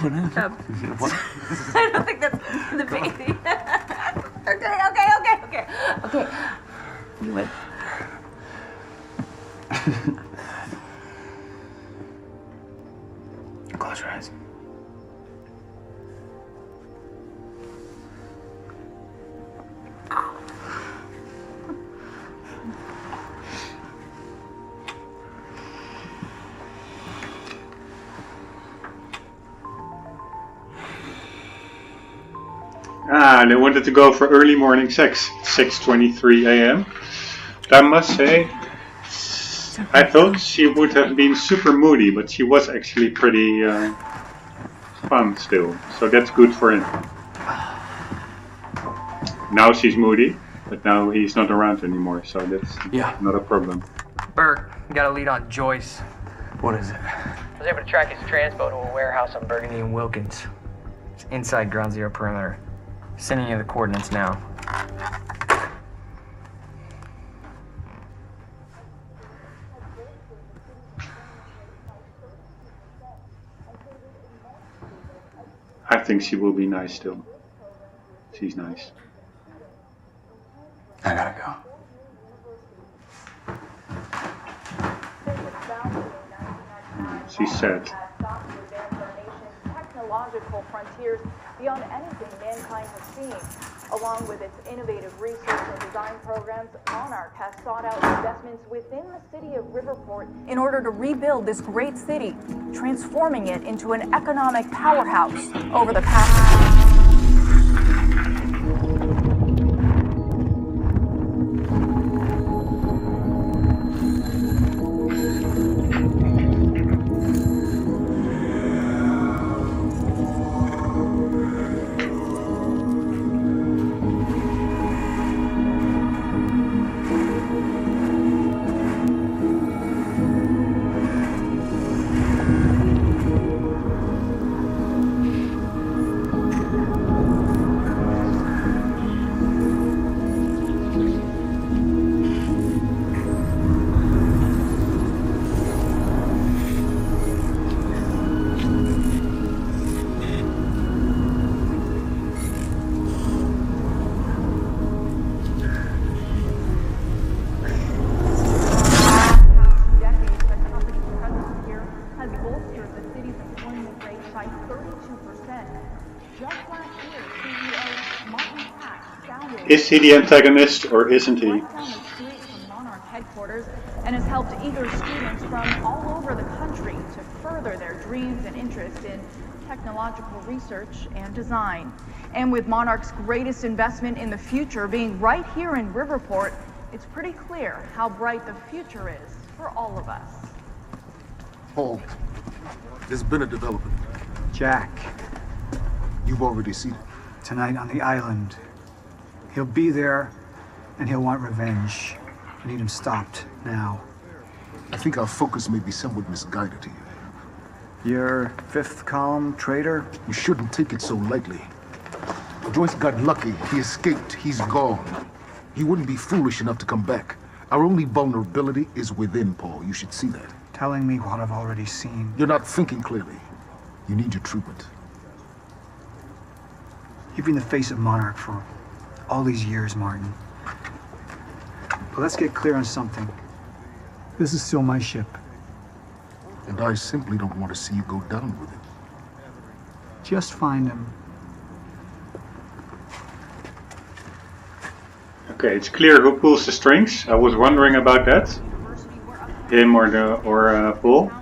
What happened? What? I don't think that's the baby. Okay. You would. Close your eyes. They wanted to go for early morning sex, 6:23 a.m. I must say, I thought she would have been super moody, but she was actually pretty fun still. So that's good for him. Now she's moody, but now he's not around anymore, so that's not a problem. Burke, we got a lead on Joyce. What is it? I was able to track his transpo to a warehouse on Burgundy and Wilkins. It's inside Ground Zero perimeter. Sending you the coordinates now. I think she will be nice still. She's nice. I gotta go. She's sad. technological frontiers beyond anything mankind has seen. Along with its innovative research and design programs, Monarch has sought out investments within the city of Riverport in order to rebuild this great city, transforming it into an economic powerhouse over the past... Is he the antagonist or isn't he? Monarch headquarters and has helped eager students from all over the country to further their dreams and interest in technological research and design. And with Monarch's greatest investment in the future being right here in Riverport, it's pretty clear how bright the future is for all of us. Paul, there's been a development. Jack. You've already seen it. Tonight on the island. He'll be there, and he'll want revenge. I need him stopped, now. I think our focus may be somewhat misguided here. Your fifth column traitor? You shouldn't take it so lightly. Joyce got lucky. He escaped. He's gone. He wouldn't be foolish enough to come back. Our only vulnerability is within, Paul. You should see that. Telling me what I've already seen. You're not thinking clearly. You need your treatment. You've been the face of Monarch for all these years, Martin. But let's get clear on something. This is still my ship. And I simply don't want to see you go down with it. Just find him. Okay, it's clear who pulls the strings. I was wondering about that. Him or Paul.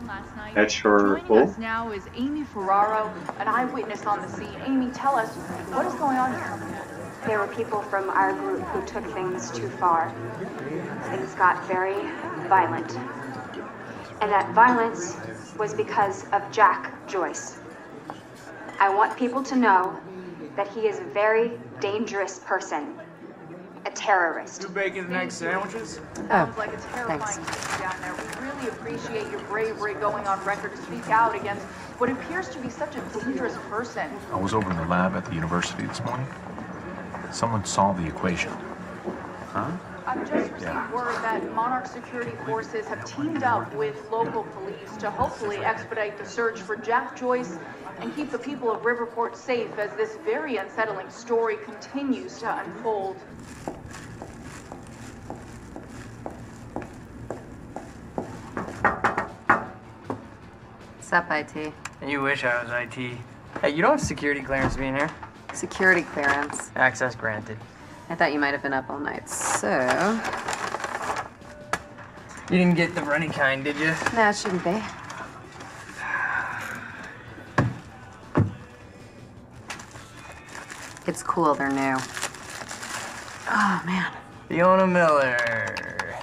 Edge or Paul. Joining us now is Amy Ferraro, an eyewitness on the scene. Amy, tell us, what is going on here? There were people from our group who took things too far. Things got very violent. And that violence was because of Jack Joyce. I want people to know that he is a very dangerous person. A terrorist. 2 bacon and egg sandwiches? Sounds like a terrifying thing down there. We really appreciate your bravery going on record to speak out against what appears to be such a dangerous person. I was over in the lab at the university this morning. Someone solved the equation. Huh? I've just received word that Monarch security forces have teamed up with local police to hopefully expedite the search for Jack Joyce and keep the people of Riverport safe as this very unsettling story continues to unfold. What's up, IT? You wish I was IT. Hey, you don't have security clearance being here. Security clearance. Access granted. I thought you might have been up all night, so... You didn't get the runny kind, did you? Nah, it shouldn't be. It's cool, they're new. Oh, man. Fiona Miller.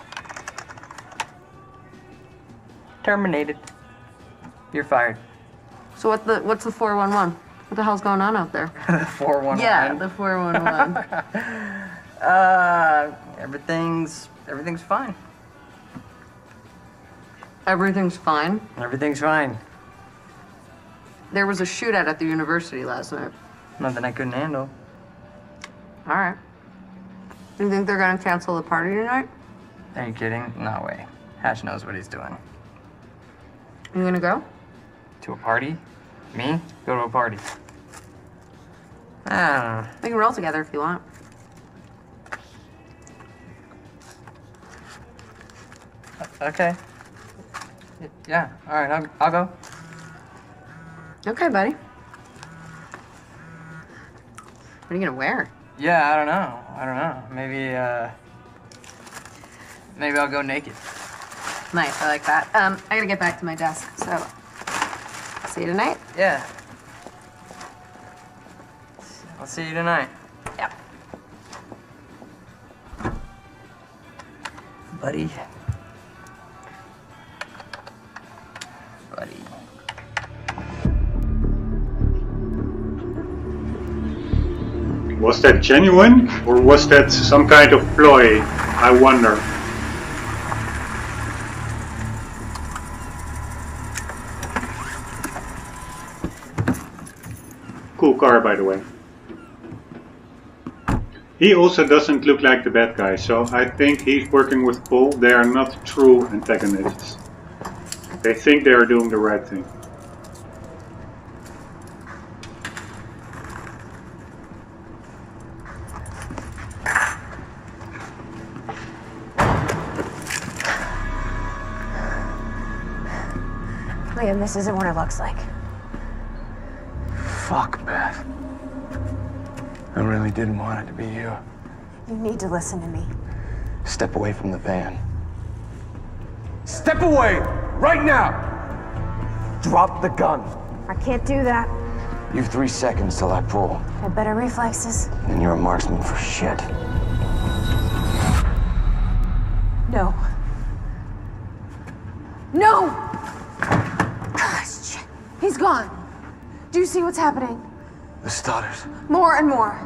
Terminated. You're fired. So what's the 411? What the hell's going on out there? The 411? Yeah, the 411. Everything's fine. Everything's fine? Everything's fine. There was a shootout at the university last night. Nothing I couldn't handle. All right. Do you think they're gonna cancel the party tonight? Are you kidding? No way. Hatch knows what he's doing. You gonna go? To a party? Me? Go to a party. I don't know. We can roll together if you want. Okay. Yeah, alright, I'll go. Okay, buddy. What are you gonna wear? Yeah, I don't know. Maybe I'll go naked. Nice, I like that. I gotta get back to my desk, so see you tonight? Yeah. I'll see you tonight. Yep. Buddy. Was that genuine, or was that some kind of ploy? I wonder. Cool car, by the way. He also doesn't look like the bad guy, so I think he's working with Paul. They are not true antagonists. They think they are doing the right thing. Liam, this isn't what it looks like. Fuck, Beth. I really didn't want it to be you. You need to listen to me. Step away from the van. Step away! Right now! Drop the gun. I can't do that. You've 3 seconds till I pull. I have better reflexes. And you're a marksman for shit. No. No! Gosh, shit. He's gone. Do you see what's happening? The stutters. More and more.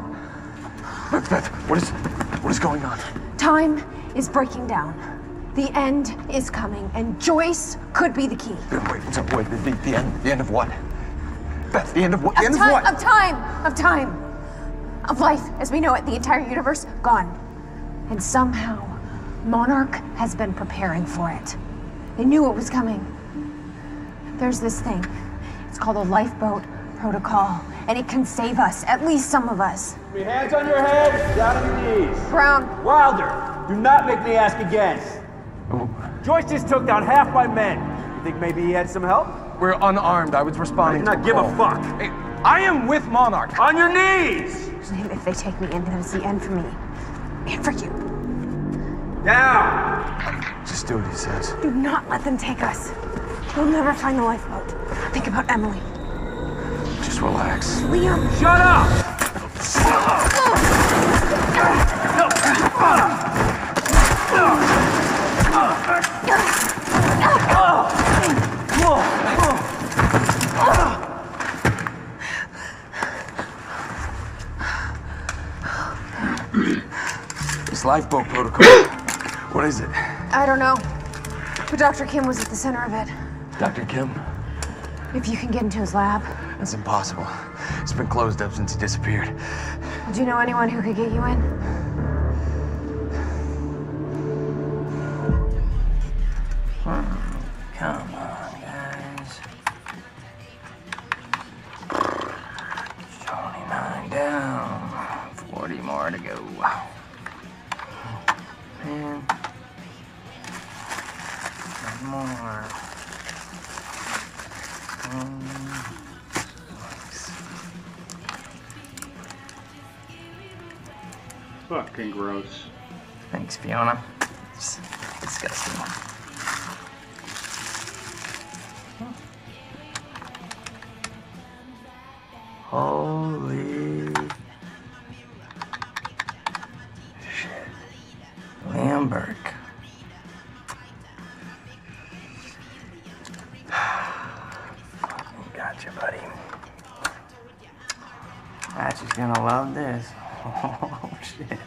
Beth, what is going on? Time is breaking down. The end is coming, and Joyce could be the key. Wait, the end of what? Beth, the end of what? The end Of of what? time. Of life as we know it, the entire universe, gone. And somehow, Monarch has been preparing for it. They knew it was coming. There's this thing. It's called a lifeboat protocol, and it can save us, at least some of us. Your hands on your head, down on your knees. Brown. Wilder, do not make me ask again. Joyce just took down half my men. You think maybe he had some help? We're unarmed. I was responding I do not give a fuck. Hey, I am with Monarch. On your knees! If they take me in, then it's the end for me. And for you. Down! Just do what he says. Do not let them take us. We'll never find the lifeboat. Think about Emily. Just relax. Liam! Shut up! This lifeboat protocol. What is it? I don't know. But Dr. Kim was at the center of it. Dr. Kim? If you can get into his lab. That's impossible. It's been closed up since he disappeared. Do you know anyone who could get you in? Come on, guys. 29 down. 40 more to go. Man. One more. Fucking gross. Thanks, Fiona. It's disgusting. Holy shit. Lambert. Gotcha, buddy. Ash is gonna love this. Oh shit.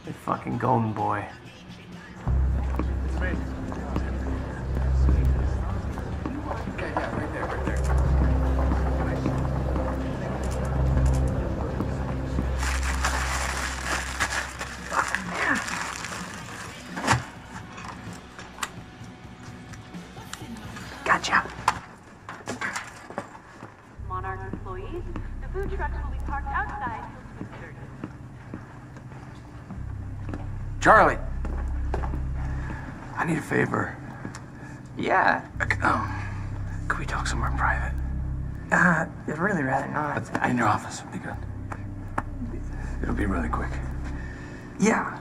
The fucking golden boy. It's me. Okay, yeah, right there, right there. Gotcha. Monarch employees, the food trucks will be parked outside till 2:30. Charlie! I need a favor. Yeah. Can we talk somewhere private? I'd really rather not. In your office would be good. It'll be really quick. Yeah.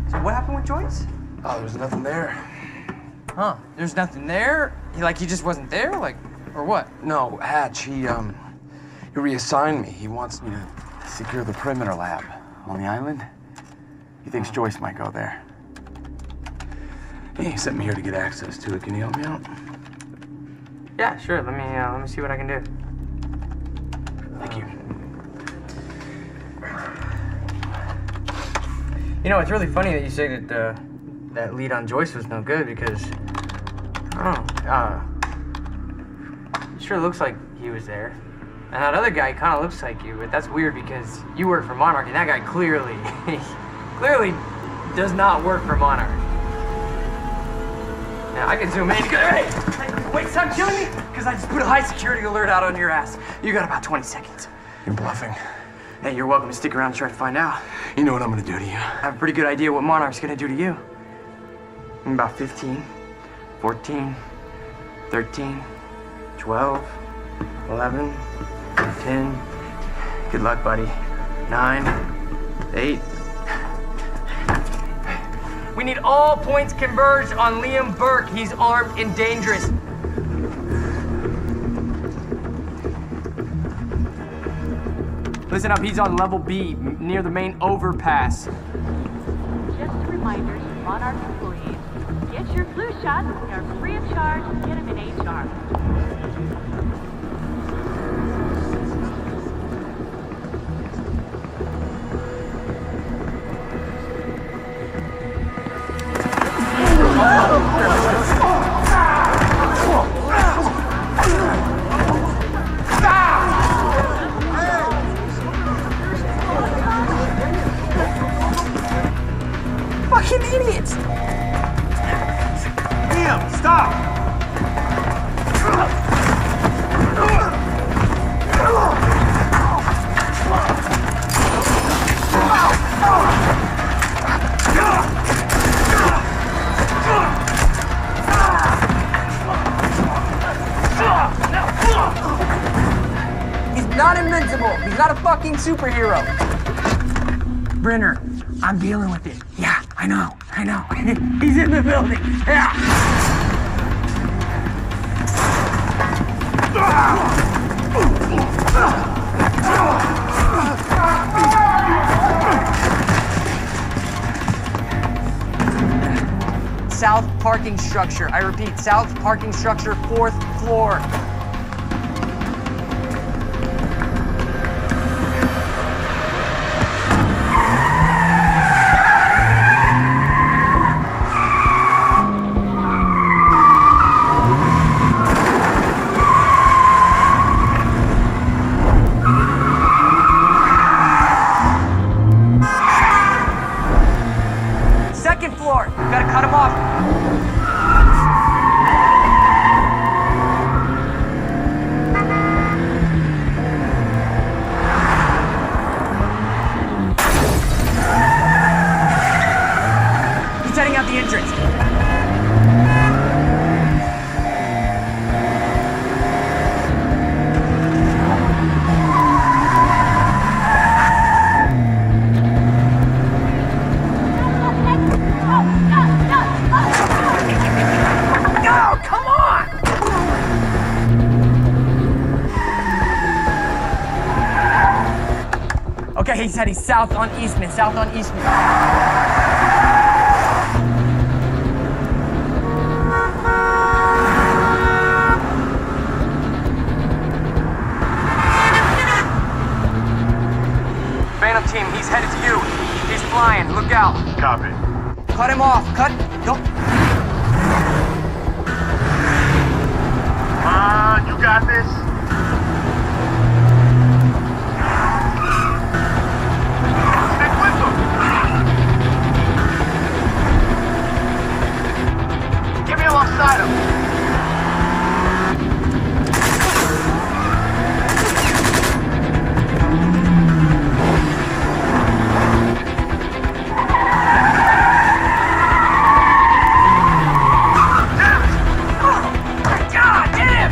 So what happened with Joyce? Oh, there was nothing there. Huh? There's nothing there? He just wasn't there? Like, or what? No, Hatch, he reassigned me. He wants me to secure the perimeter lab on the island. He thinks Joyce might go there. He sent me here to get access to it. Can you help me out? Yeah, sure. Let me see what I can do. Thank you. You know, it's really funny that you say that that lead on Joyce was no good because I don't know. It sure looks like he was there. And that other guy kind of looks like you, but that's weird because you work for Monarch, and that guy clearly does not work for Monarch. Now, I can zoom in and go, hey, wait, stop killing me, because I just put a high security alert out on your ass. You got about 20 seconds. You're bluffing. Hey, you're welcome to stick around and try to find out. You know what I'm gonna do to you. I have a pretty good idea what Monarch's gonna do to you. In about 15, 14, 13, 12, 11, 10. Good luck, buddy. 9, 8. We need all points converged on Liam Burke. He's armed and dangerous. Listen up, he's on level B, near the main overpass. Just a reminder to Monarch employees, get your flu shots. They are free of charge. Get them in HR. Fucking idiots! Liam, stop! He's not invincible. He's not a fucking superhero. Brenner, I'm dealing with it. Yeah, I know. He's in the building. Yeah. South parking structure. I repeat, south parking structure, 4th floor. Gotta cut him off. He's heading out the entrance. Okay, he's heading south on Eastman, Phantom team, he's headed to you. He's flying, look out. Copy. Cut him off, don't. You got this. Alongside him. God damn!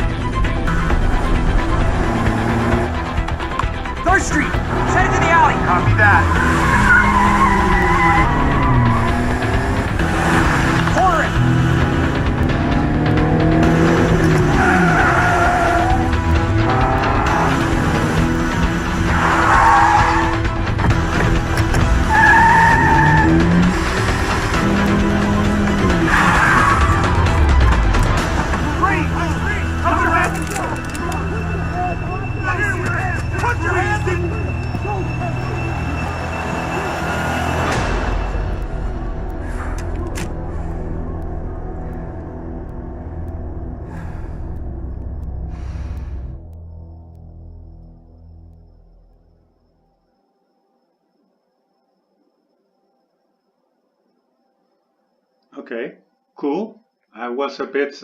Okay, cool. I was a bit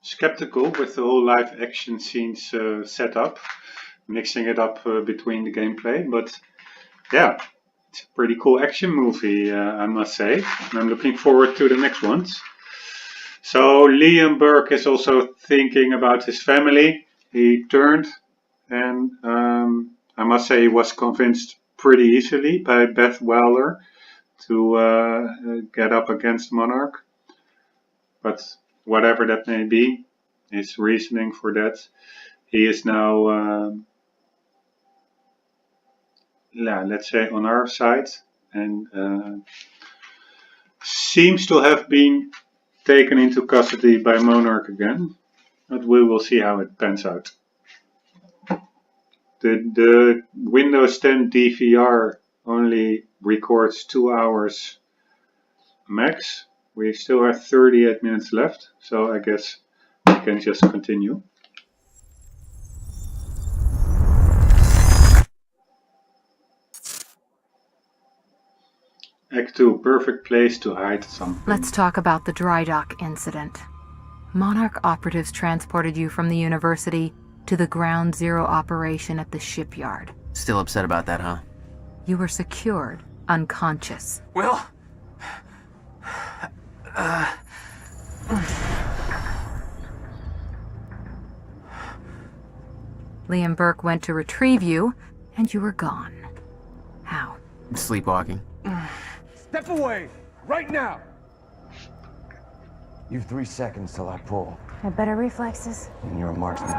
skeptical with the whole live action scenes set up, mixing it up between the gameplay, but yeah, it's a pretty cool action movie, I must say. And I'm looking forward to the next ones. So Liam Burke is also thinking about his family. He turned, and I must say he was convinced pretty easily by Beth Wilder to get up against Monarch. But whatever that may be, his reasoning for that, he is now, let's say, on our side, and seems to have been taken into custody by Monarch again. But we will see how it pans out. The Windows 10 DVR only records 2 hours max. We still have 38 minutes left, so I guess we can just continue. Act 2, perfect place to hide something. Let's talk about the dry dock incident. Monarch operatives transported you from the university to the Ground Zero operation at the shipyard. Still upset about that, huh? You were secured, unconscious. Will? Liam Burke went to retrieve you, and you were gone. How? Sleepwalking. Step away! Right now! You've 3 seconds till I pull, Had better reflexes. and you're a marksman.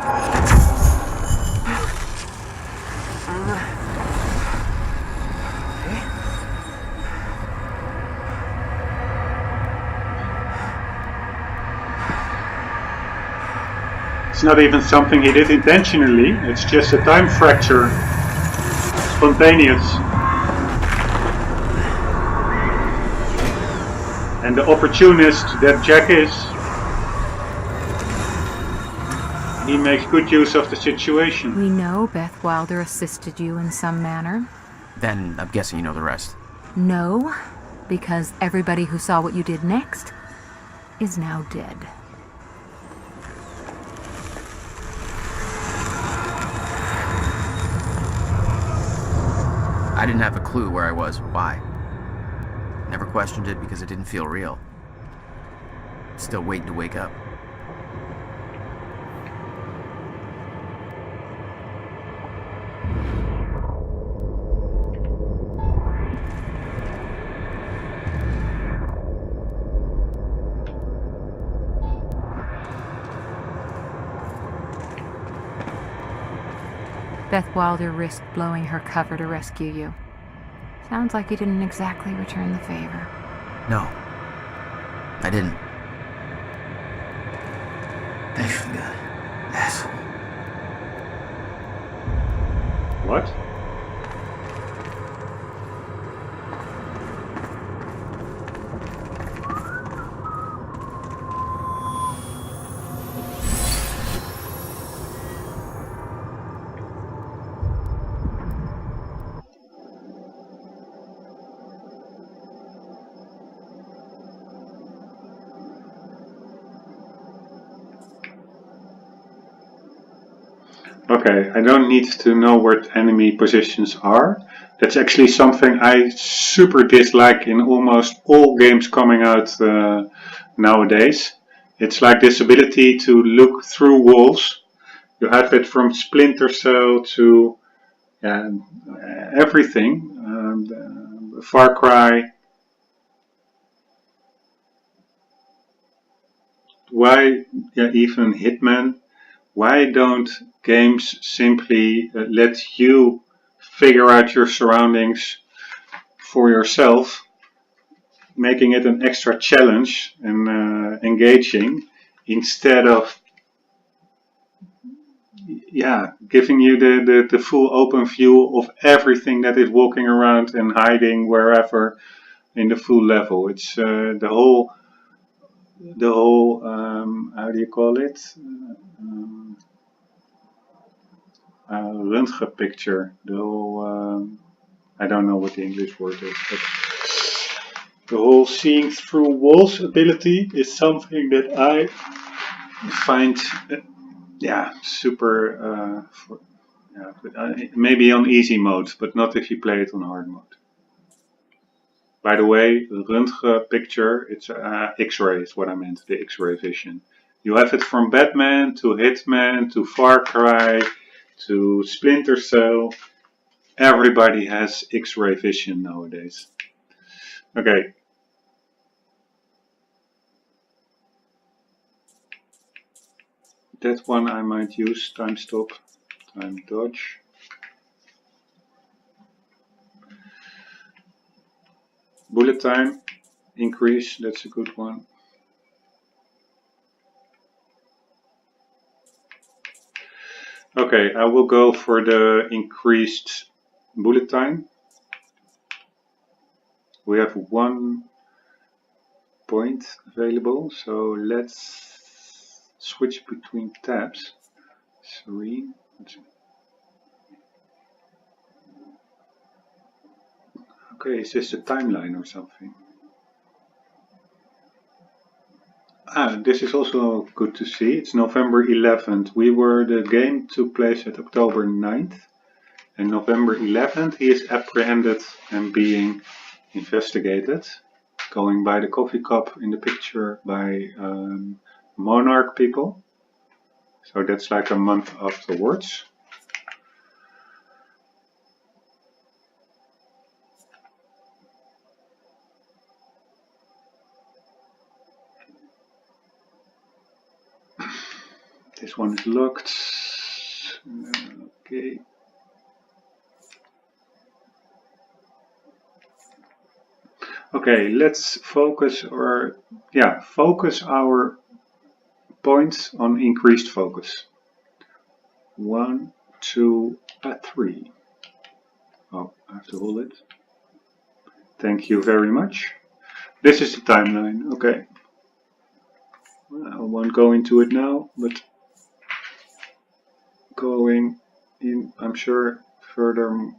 It's not even something he did intentionally, it's just a time fracture. Spontaneous. And the opportunist that Jack is, he makes good use of the situation. We know Beth Wilder assisted you in some manner. Then I'm guessing you know the rest. No, because everybody who saw what you did next is now dead. I didn't have a clue where I was or why. Never questioned it because it didn't feel real. Still waiting to wake up. Beth Wilder risked blowing her cover to rescue you. Sounds like you didn't exactly return the favor. No, I didn't. Thanks for that, asshole. What? Okay, I don't need to know where enemy positions are. That's actually something I super dislike in almost all games coming out nowadays. It's like this ability to look through walls. You have it from Splinter Cell to everything. Far Cry. Why, even Hitman. Why don't games simply let you figure out your surroundings for yourself, making it an extra challenge and engaging, instead of giving you the full open view of everything that is walking around and hiding wherever in the full level. It's the whole how do you call it? Röntgen picture. The whole I don't know what the English word is, but The whole seeing through walls ability is something that I find, super, maybe on easy mode, but not if you play it on hard mode. By the way, Röntgen picture, it's X-ray is what I meant, the X-ray vision. You have it from Batman to Hitman to Far Cry to Splinter Cell. Everybody has X-ray vision nowadays. Okay. That one I might use, time stop, time dodge. Bullet time increase, that's a good one. Okay, I will go for the increased bullet time. We have 1 point available, so let's switch between tabs. 3. Okay, is this a timeline or something? This is also good to see. It's November 11th. The game took place at October 9th. And November 11th, he is apprehended and being investigated. Going by the coffee cup in the picture by Monarch people. So that's like a month afterwards. This one is locked. Okay. Okay, let's focus our points on increased focus. 1, 2, 3. Oh, I have to hold it. Thank you very much. This is the timeline, okay. I won't go into it now, but going in, I'm sure further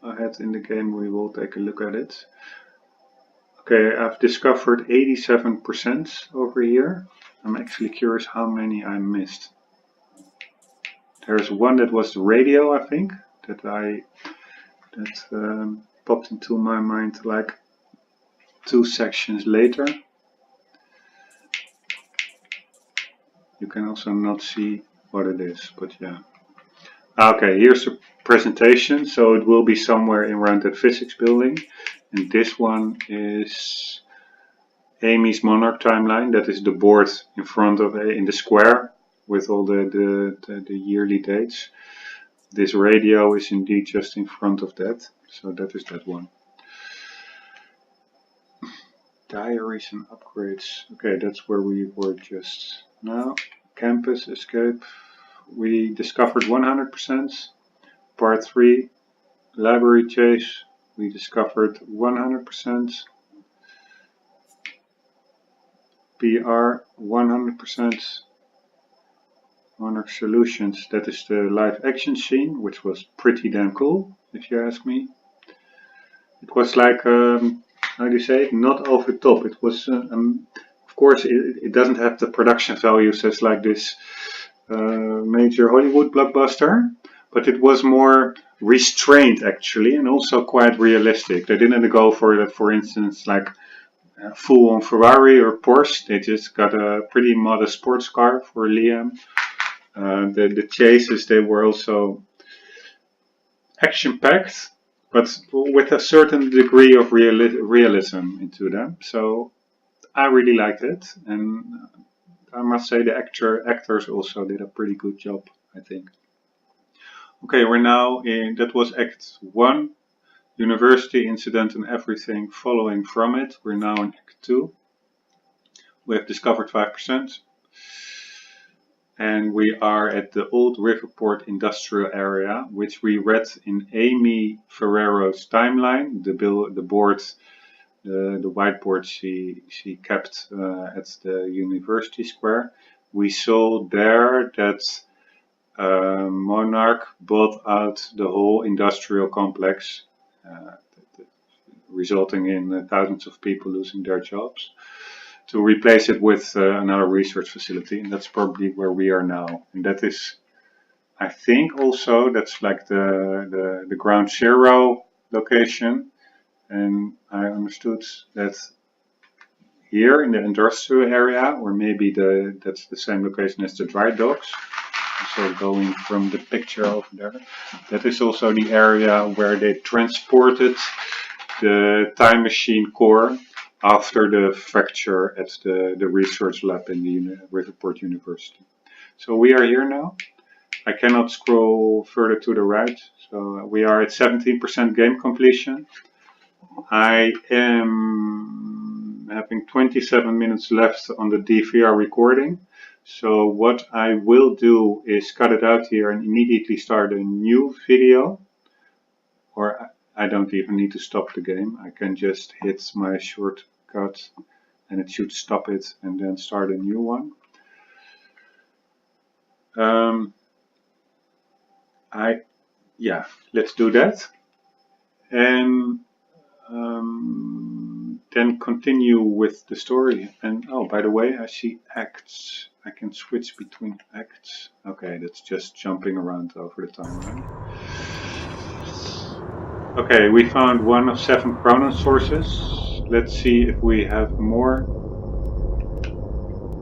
ahead in the game we will take a look at it. Okay, I've discovered 87% over here. I'm actually curious how many I missed. There's one that was the radio, I think, that popped into my mind like 2 sections later. You can also not see what it is, but yeah. Okay, here's the presentation. So it will be somewhere around that physics building. And this one is Amy's Monarch timeline. That is the board in front of in the square with all the yearly dates. This radio is indeed just in front of that. So that is that one. Diaries and upgrades. Okay, that's where we were just now. Campus escape. We discovered 100%. Part 3. Library chase. We discovered 100%. PR 100%. Monarch Solutions. That is the live action scene, which was pretty damn cool, if you ask me. It was like, how do you say it? Not over the top. It was, of course, it doesn't have the production values as like this major Hollywood blockbuster, but it was more restrained actually, and also quite realistic. They didn't go for instance, like full on Ferrari or Porsche. They just got a pretty modest sports car for Liam. The chases, they were also action packed, but with a certain degree of realism into them. So I really liked it, and I must say the actors also did a pretty good job, I think. Okay, we're now in, that was Act 1, University Incident and everything following from it. We're now in Act 2. We have discovered 5%. And we are at the old Riverport industrial area, which we read in Amy Ferrero's timeline, the board, the whiteboard she kept at the University Square. We saw there that Monarch bought out the whole industrial complex, resulting in thousands of people losing their jobs, to replace it with another research facility, and that's probably where we are now. And that is, I think, also that's like the ground zero location. And I understood that here in the industrial area, or maybe that's the same location as the dry docks. So going from the picture over there, that is also the area where they transported the time machine core after the fracture at the research lab in the Riverport University. So we are here now. I cannot scroll further to the right. So we are at 17% game completion. I am having 27 minutes left on the DVR recording. So what I will do is cut it out here and immediately start a new video. Or I don't even need to stop the game. I can just hit my shortcut and it should stop it and then start a new one. Let's do that. And then continue with the story. And oh, by the way, I see acts. I can switch between acts. Okay, that's just jumping around over the timeline. Okay, we found 1 of 7 chronon sources. Let's see if we have more.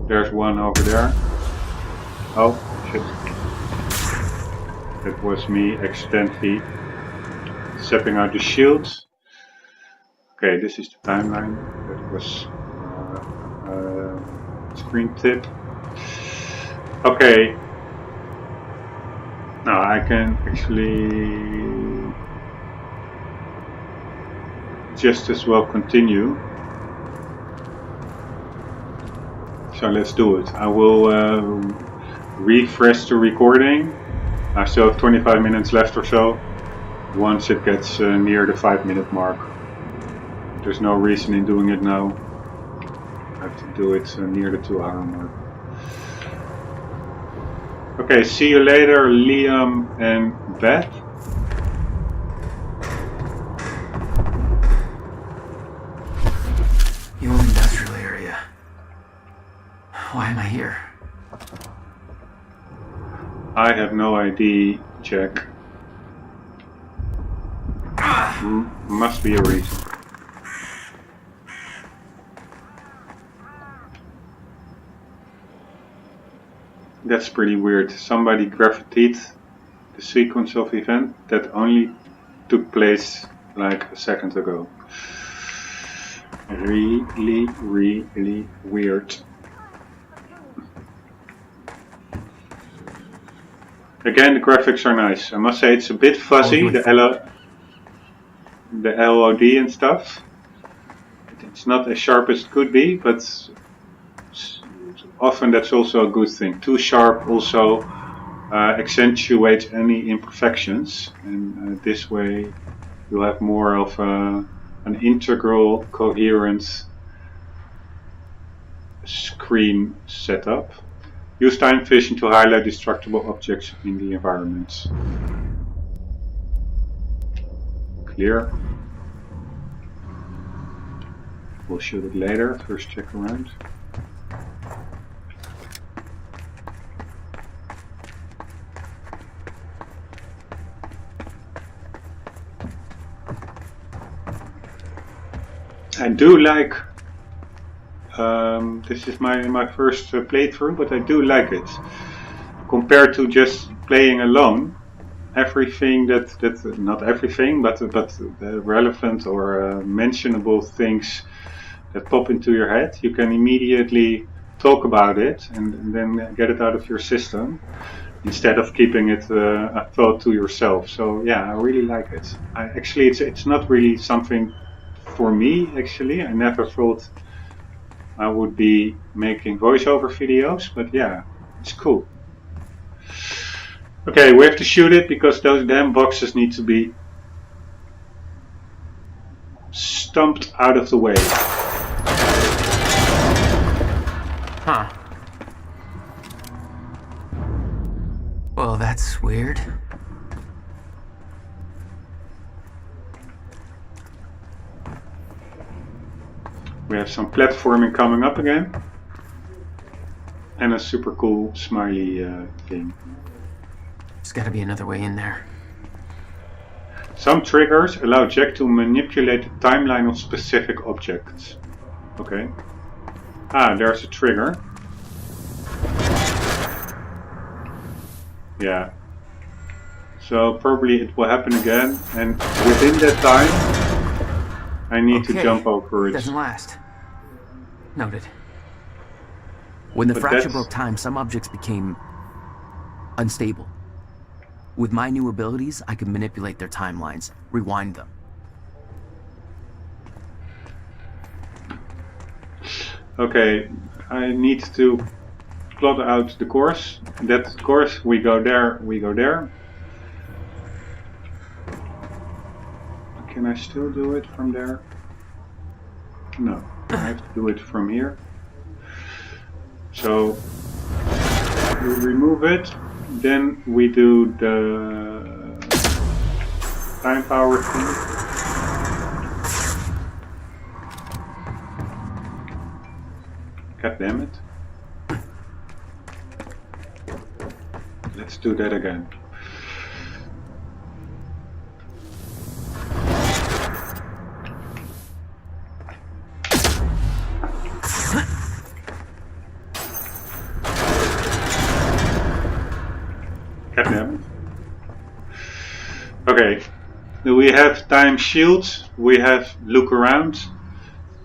There's one over there. Oh, shit. That was me accidentally stepping out the shield. Okay, this is the timeline. That was screen tip. Okay. Now I can actually just as well continue. So let's do it. I will refresh the recording. I still have 25 minutes left or so. Once it gets near the 5-minute mark. There's no reason in doing it now. I have to do it near the 2-hour mark. Okay, see you later, Liam and Beth. The old industrial area. Why am I here? I have no ID, Jack. Must be a reason. That's pretty weird. Somebody graffitied the sequence of event that only took place like a second ago. Really, really weird. Again, the graphics are nice. I must say it's a bit fuzzy, the LOD and stuff. It's not as sharp as it could be, but often that's also a good thing. Too sharp also accentuates any imperfections, and this way you'll have more of an integral, coherent screen setup. Use time vision to highlight destructible objects in the environment. Clear. We'll shoot it later. First check around. I do like, this is my first playthrough, but I do like it. Compared to just playing alone, everything not everything, but the relevant or mentionable things that pop into your head, you can immediately talk about it and then get it out of your system, instead of keeping it a thought to yourself. So yeah, I really like it. Actually, it's not really something for me, actually. I never thought I would be making voiceover videos, but yeah, it's cool. Okay, we have to shoot it because those damn boxes need to be stumped out of the way. Huh. Well, that's weird. have some platforming coming up again. And a super cool smiley thing. There's gotta be another way in there. Some triggers allow Jack to manipulate the timeline of specific objects. Okay. Ah, there's a trigger. Yeah. So probably it will happen again, and within that time, I need to jump over it. Doesn't last. Noted. When the fracture broke time, some objects became unstable. With my new abilities, I could manipulate their timelines, rewind them. Okay, I need to plot out the course. That course, we go there, we go there. Can I still do it from there? No, I have to do it from here. So, we remove it, then we do the time power thing. God damn it. Let's do that again. God damn it. Okay, we have time shield, we have look around,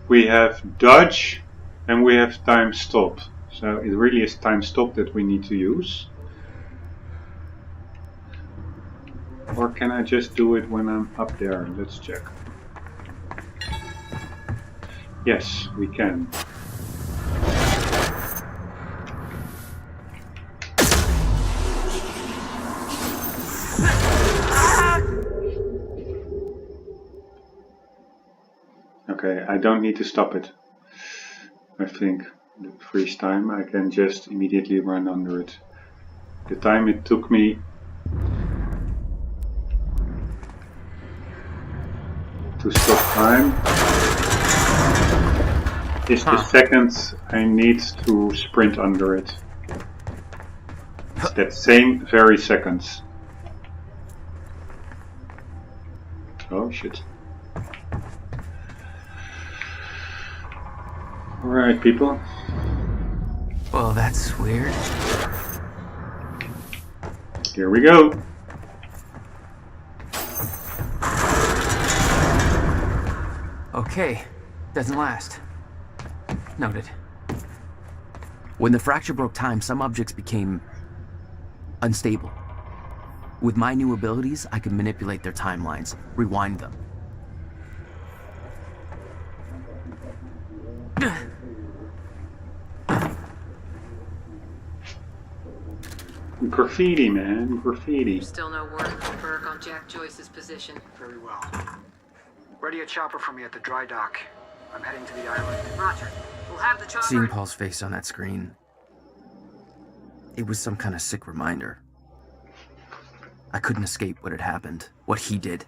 we have dodge, and we have time stop. So it really is time stop that we need to use. Or can I just do it when I'm up there? Let's check. Yes, we can. Okay, I don't need to stop it. I think the freeze time, I can just immediately run under it. The time it took me to stop time is the second I need to sprint under it. It's that same very seconds. Oh shit. Alright, people. Well, that's weird. Here we go. Okay, doesn't last. Noted. When the fracture broke time, some objects became unstable. With my new abilities, I could manipulate their timelines, rewind them. Graffiti, man, graffiti. Still no word from Burke on Jack Joyce's position. Very well. Ready a chopper for me at the dry dock. I'm heading to the island. Roger. We'll have the chopper. Seeing Paul's face on that screen, it was some kind of sick reminder. I couldn't escape what had happened, what he did.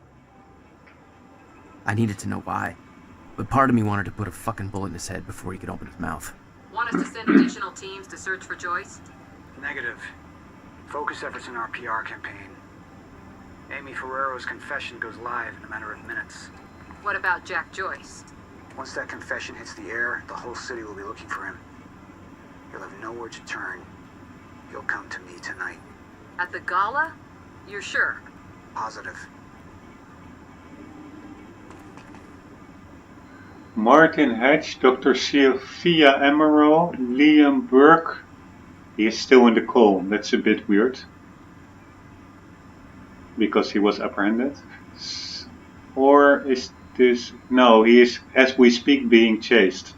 I needed to know why, but part of me wanted to put a fucking bullet in his head before he could open his mouth. Want us to send additional teams to search for Joyce? Negative. Focus efforts in our PR campaign. Amy Ferrero's confession goes live in a matter of minutes. What about Jack Joyce? Once that confession hits the air, the whole city will be looking for him. He'll have nowhere to turn. He'll come to me tonight. At the gala? You're sure? Positive. Martin Hatch, Dr. Sophia Emerald, Liam Burke. He is still in the call. That's a bit weird. Because he was apprehended. Or is this... No, he is, as we speak, being chased.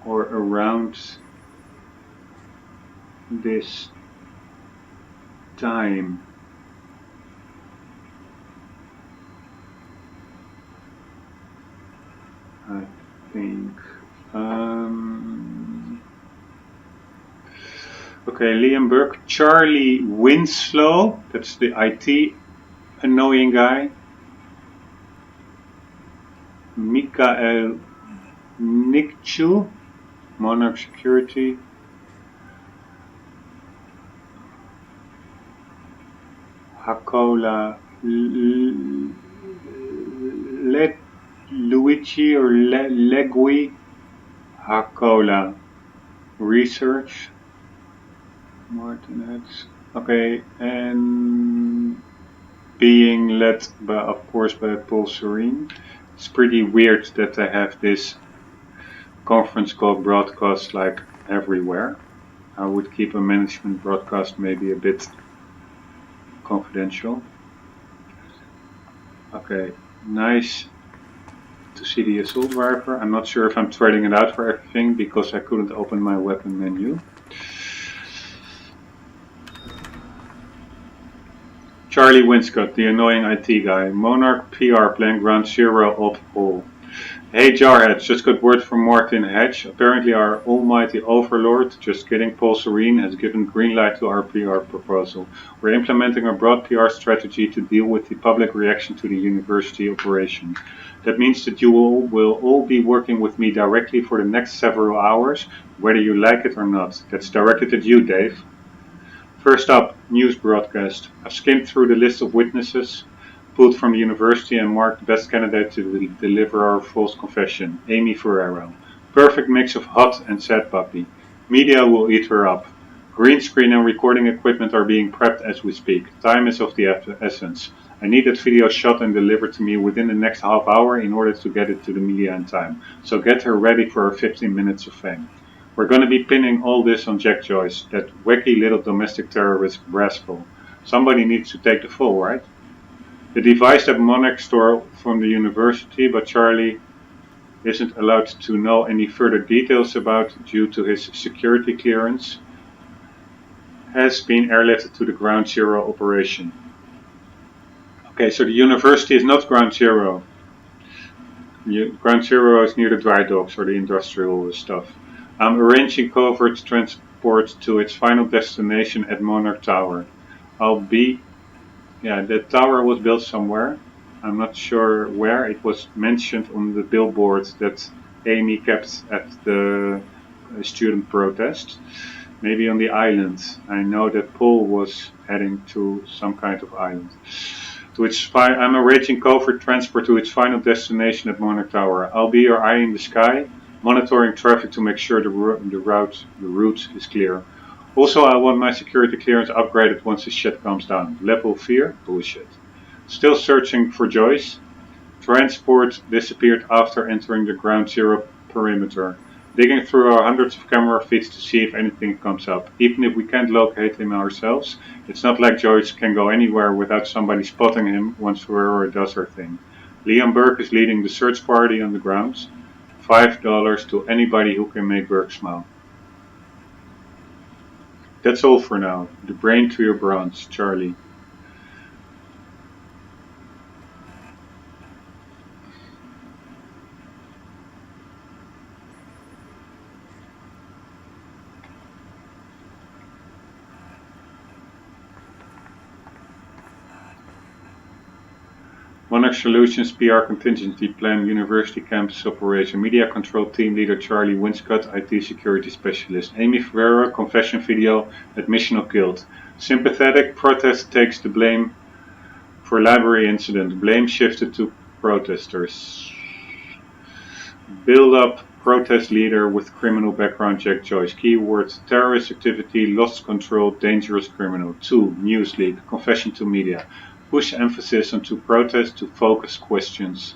Or around this time. I think... Okay, Liam Burke, Charlie Winslow, that's the IT annoying guy. Mikael Nikchu, Monarch Security. Hakola Luigi or Legui Hakola Research. Martin X. Okay, and being led by, of course, by Paul Serene. It's pretty weird that they have this conference call broadcast like everywhere. I would keep a management broadcast maybe a bit confidential. Okay, nice to see the assault rifle. I'm not sure if I'm trading it out for everything because I couldn't open my weapon menu. Charlie Winscott, the annoying IT guy. Monarch PR plan ground zero op all. Hey Jarheads, just got word from Martin Hedge. Apparently our almighty overlord, just kidding, Paul Serene, has given green light to our PR proposal. We're implementing a broad PR strategy to deal with the public reaction to the university operation. That means that you will all be working with me directly for the next several hours, whether you like it or not. That's directed at you, Dave. First up, news broadcast. I've skimmed through the list of witnesses pulled from the university and marked the best candidate to deliver our false confession, Amy Ferrero. Perfect mix of hot and sad puppy. Media will eat her up. Green screen and recording equipment are being prepped as we speak. Time is of the essence. I need that video shot and delivered to me within the next half hour in order to get it to the media in time. So get her ready for her 15 minutes of fame. We're going to be pinning all this on Jack Joyce, that wacky little domestic terrorist rascal. Somebody needs to take the fall, right? The device that Monarch stole from the university, but Charlie isn't allowed to know any further details about due to his security clearance, has been airlifted to the Ground Zero operation. Okay, so the university is not Ground Zero. Ground Zero is near the dry docks or the industrial stuff. I'm arranging covert transport to its final destination at Monarch Tower. The tower was built somewhere. I'm not sure where. It was mentioned on the billboard that Amy kept at the student protest. Maybe on the island. I know that Paul was heading to some kind of island. I'm arranging covert transport to its final destination at Monarch Tower. I'll be your eye in the sky, monitoring traffic to make sure the route is clear. Also, I want my security clearance upgraded once this shit calms down. Level 4? Bullshit. Still searching for Joyce. Transport disappeared after entering the Ground Zero perimeter. Digging through our hundreds of camera feeds to see if anything comes up. Even if we can't locate him ourselves, it's not like Joyce can go anywhere without somebody spotting him once Ferrero does her thing. Liam Burke is leading the search party on the grounds. $5 to anybody who can make Burke smile. That's all for now. The brain to your bronze, Charlie. Monarch Solutions PR Contingency Plan University Campus Operation Media Control Team Leader Charlie Winscott, IT Security Specialist. Amy Ferrero, Confession Video, Admission of Guilt. Sympathetic protest takes the blame for library incident. Blame shifted to protesters. Build up protest leader with criminal background Jack Joyce. Keywords terrorist activity, lost control, dangerous criminal. 2. News leak, confession to media. Push emphasis onto protest to focus questions.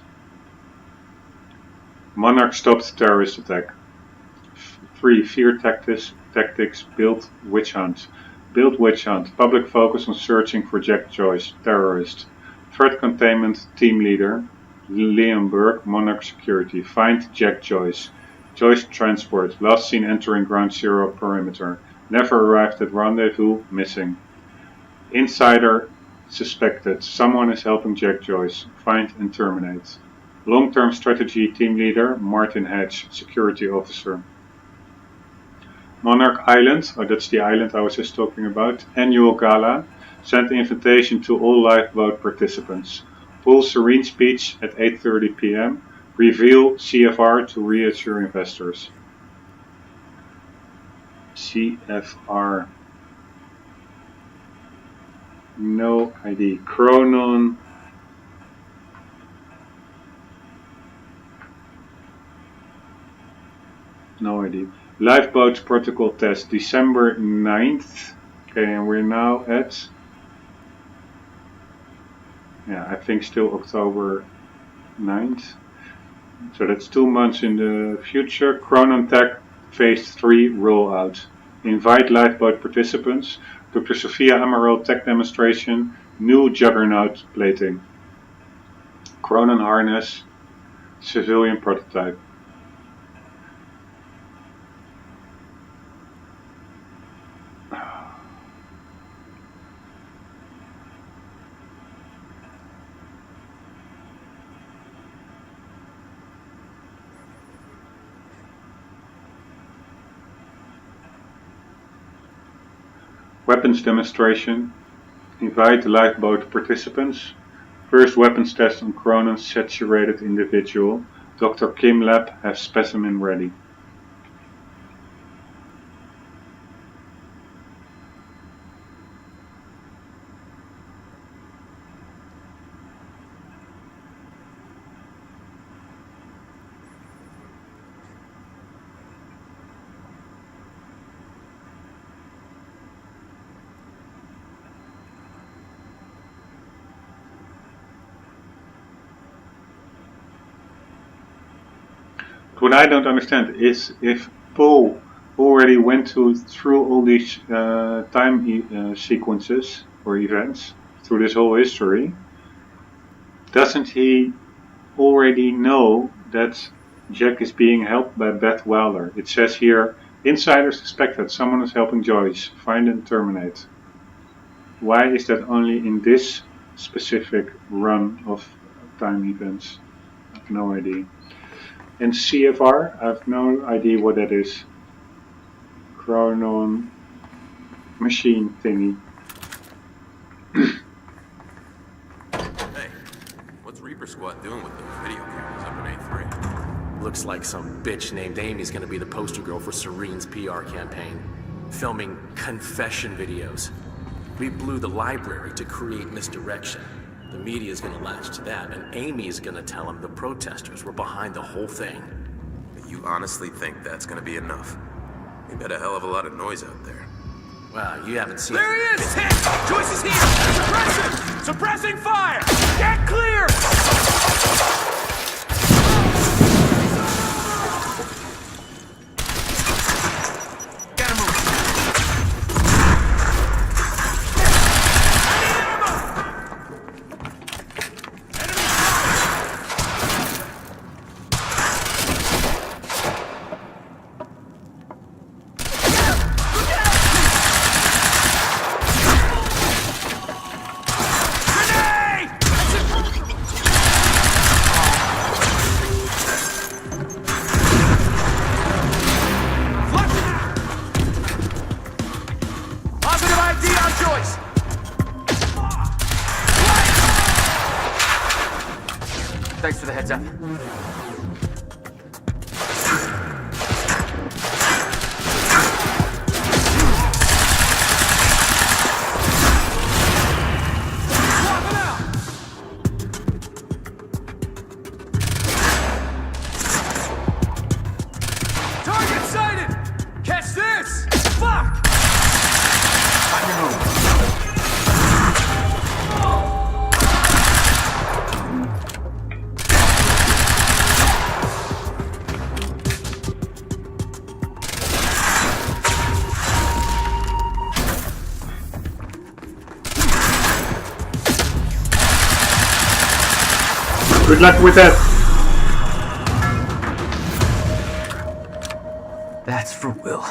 Monarch stopped terrorist attack. 3. Fear tactics, build witch hunt. Build witch hunt. Public focus on searching for Jack Joyce, terrorist. Threat containment team leader. Liam Burke, Monarch Security. Find Jack Joyce. Joyce transport. Last seen entering Ground Zero perimeter. Never arrived at rendezvous. Missing. Insider suspected. Someone is helping Jack Joyce. Find and terminate. Long-term strategy team leader Martin Hedge, security officer. Monarch Island, that's the island I was just talking about. Annual gala. Sent invitation to all lifeboat participants. Paul Serene speech at 8:30 p.m. Reveal CFR to reassure investors. CFR. No ID. Chronon. No ID. Lifeboat protocol test December 9th. Okay, and we're now at, yeah, I think still October 9th. So that's 2 months in the future. Chronon Tech Phase 3 rollout. Invite lifeboat participants. Dr. Sophia Amaral tech demonstration. New Juggernaut plating. Chronon harness. Civilian prototype. Weapons demonstration. Invite lifeboat participants. First weapons test on Chronon's saturated individual. Dr. Kim Lab has specimen ready. What I don't understand is if Poe already went through all these time sequences or events through this whole history, doesn't he already know that Jack is being helped by Beth Wilder? It says here, insiders suspect that someone is helping Joyce. Find and terminate. Why is that only in this specific run of time events? I have no idea. And CFR, I have no idea what that is. Chronon machine thingy. Hey, what's Reaper Squad doing with those video cameras up in A3? Looks like some bitch named Amy's gonna be the poster girl for Serene's PR campaign. Filming confession videos. We blew the library to create misdirection. The media's gonna latch to that, and Amy is gonna tell them the protesters were behind the whole thing. You honestly think that's gonna be enough? We've got a hell of a lot of noise out there. Well, you haven't seen There he is! Hit! Joyce is here! Suppressing! Suppressing fire! Get clear! Thanks for the heads up. Target sighted! Catch this! Fuck! Good luck with that. That's for Will.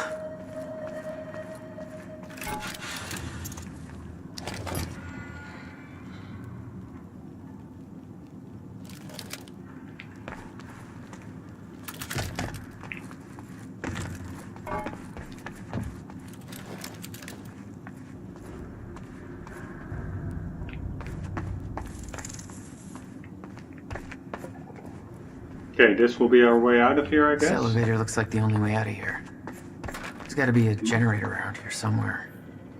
Okay, this will be our way out of here, I This guess. elevator looks like the only way out of here. There's got to be a generator around here somewhere.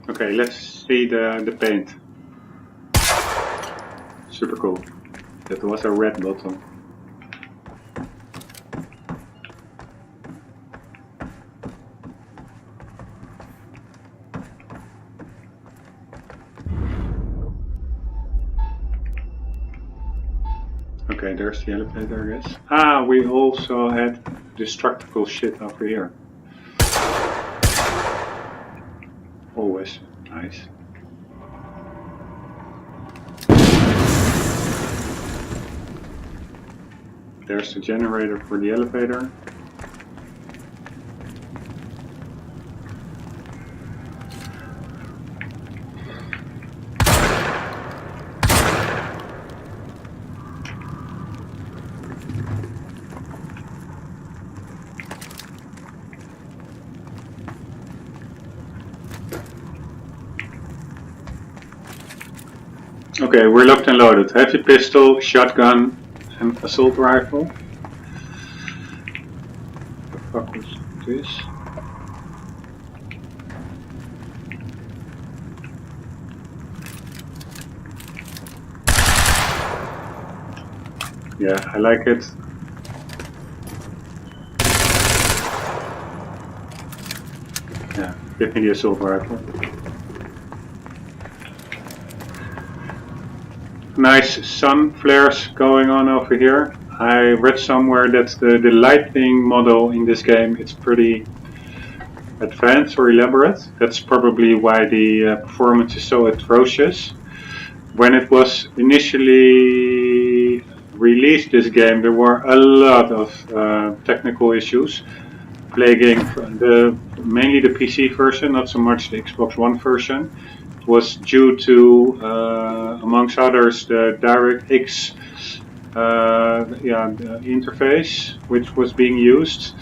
Okay, let's see the paint. Super cool. That was a red bottle. Okay, there's the elevator, I guess. Ah, we also had destructible shit over here. Always nice. There's the generator for the elevator. Okay, we're locked and loaded. Heavy pistol, shotgun, and assault rifle. What the fuck is this? Yeah, I like it. Yeah, give me the assault rifle. Nice sun flares going on over here. I read somewhere that the lighting model in this game is pretty advanced or elaborate. That's probably why the performance is so atrocious. When it was initially released, this game, there were a lot of technical issues plaguing mainly the PC version, not so much the Xbox One version. Was due to, amongst others, the DirectX the interface which was being used.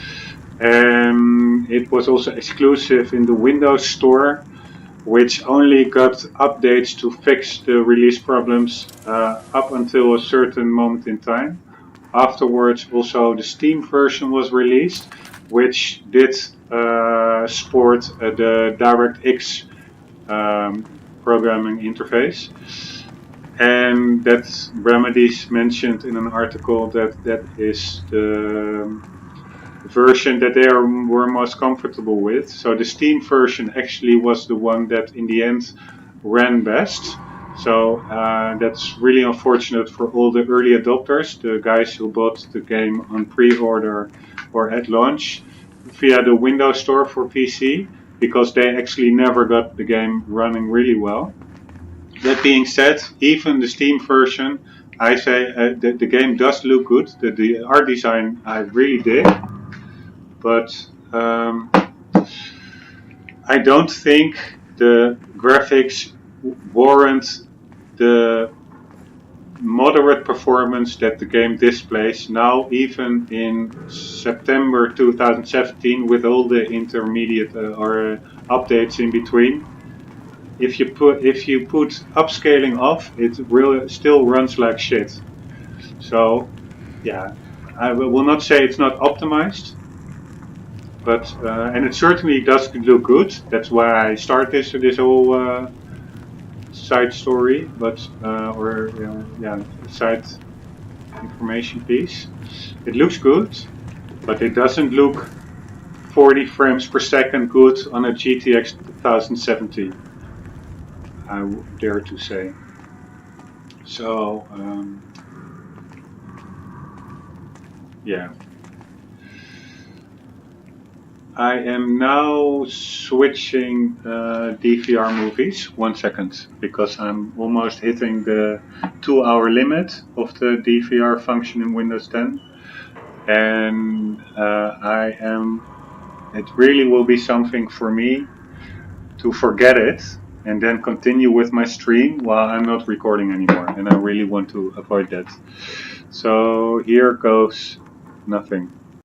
It was also exclusive in the Windows Store, which only got updates to fix the release problems up until a certain moment in time. Afterwards, also the Steam version was released, which did support the DirectX programming interface, and that Remedies mentioned in an article that is the version that they were most comfortable with. So the Steam version actually was the one that in the end ran best. So that's really unfortunate for all the early adopters, the guys who bought the game on pre-order or at launch via the Windows Store for PC, because they actually never got the game running really well. That being said, even the Steam version, I say the game does look good. The art design I really dig, but I don't think the graphics warrant the moderate performance that the game displays now, even in September 2017, with all the intermediate or updates in between. If you put upscaling off, it really still runs like shit. So, yeah, I will not say it's not optimized, but and it certainly does look good. That's why I start this whole side story, but side information piece. It looks good, but it doesn't look 40 frames per second good on a GTX 1070. I would dare to say. So yeah. I am now switching DVR movies. 1 second, because I'm almost hitting the 2-hour limit of the DVR function in Windows 10. And it really will be something for me to forget it and then continue with my stream while I'm not recording anymore. And I really want to avoid that. So here goes nothing.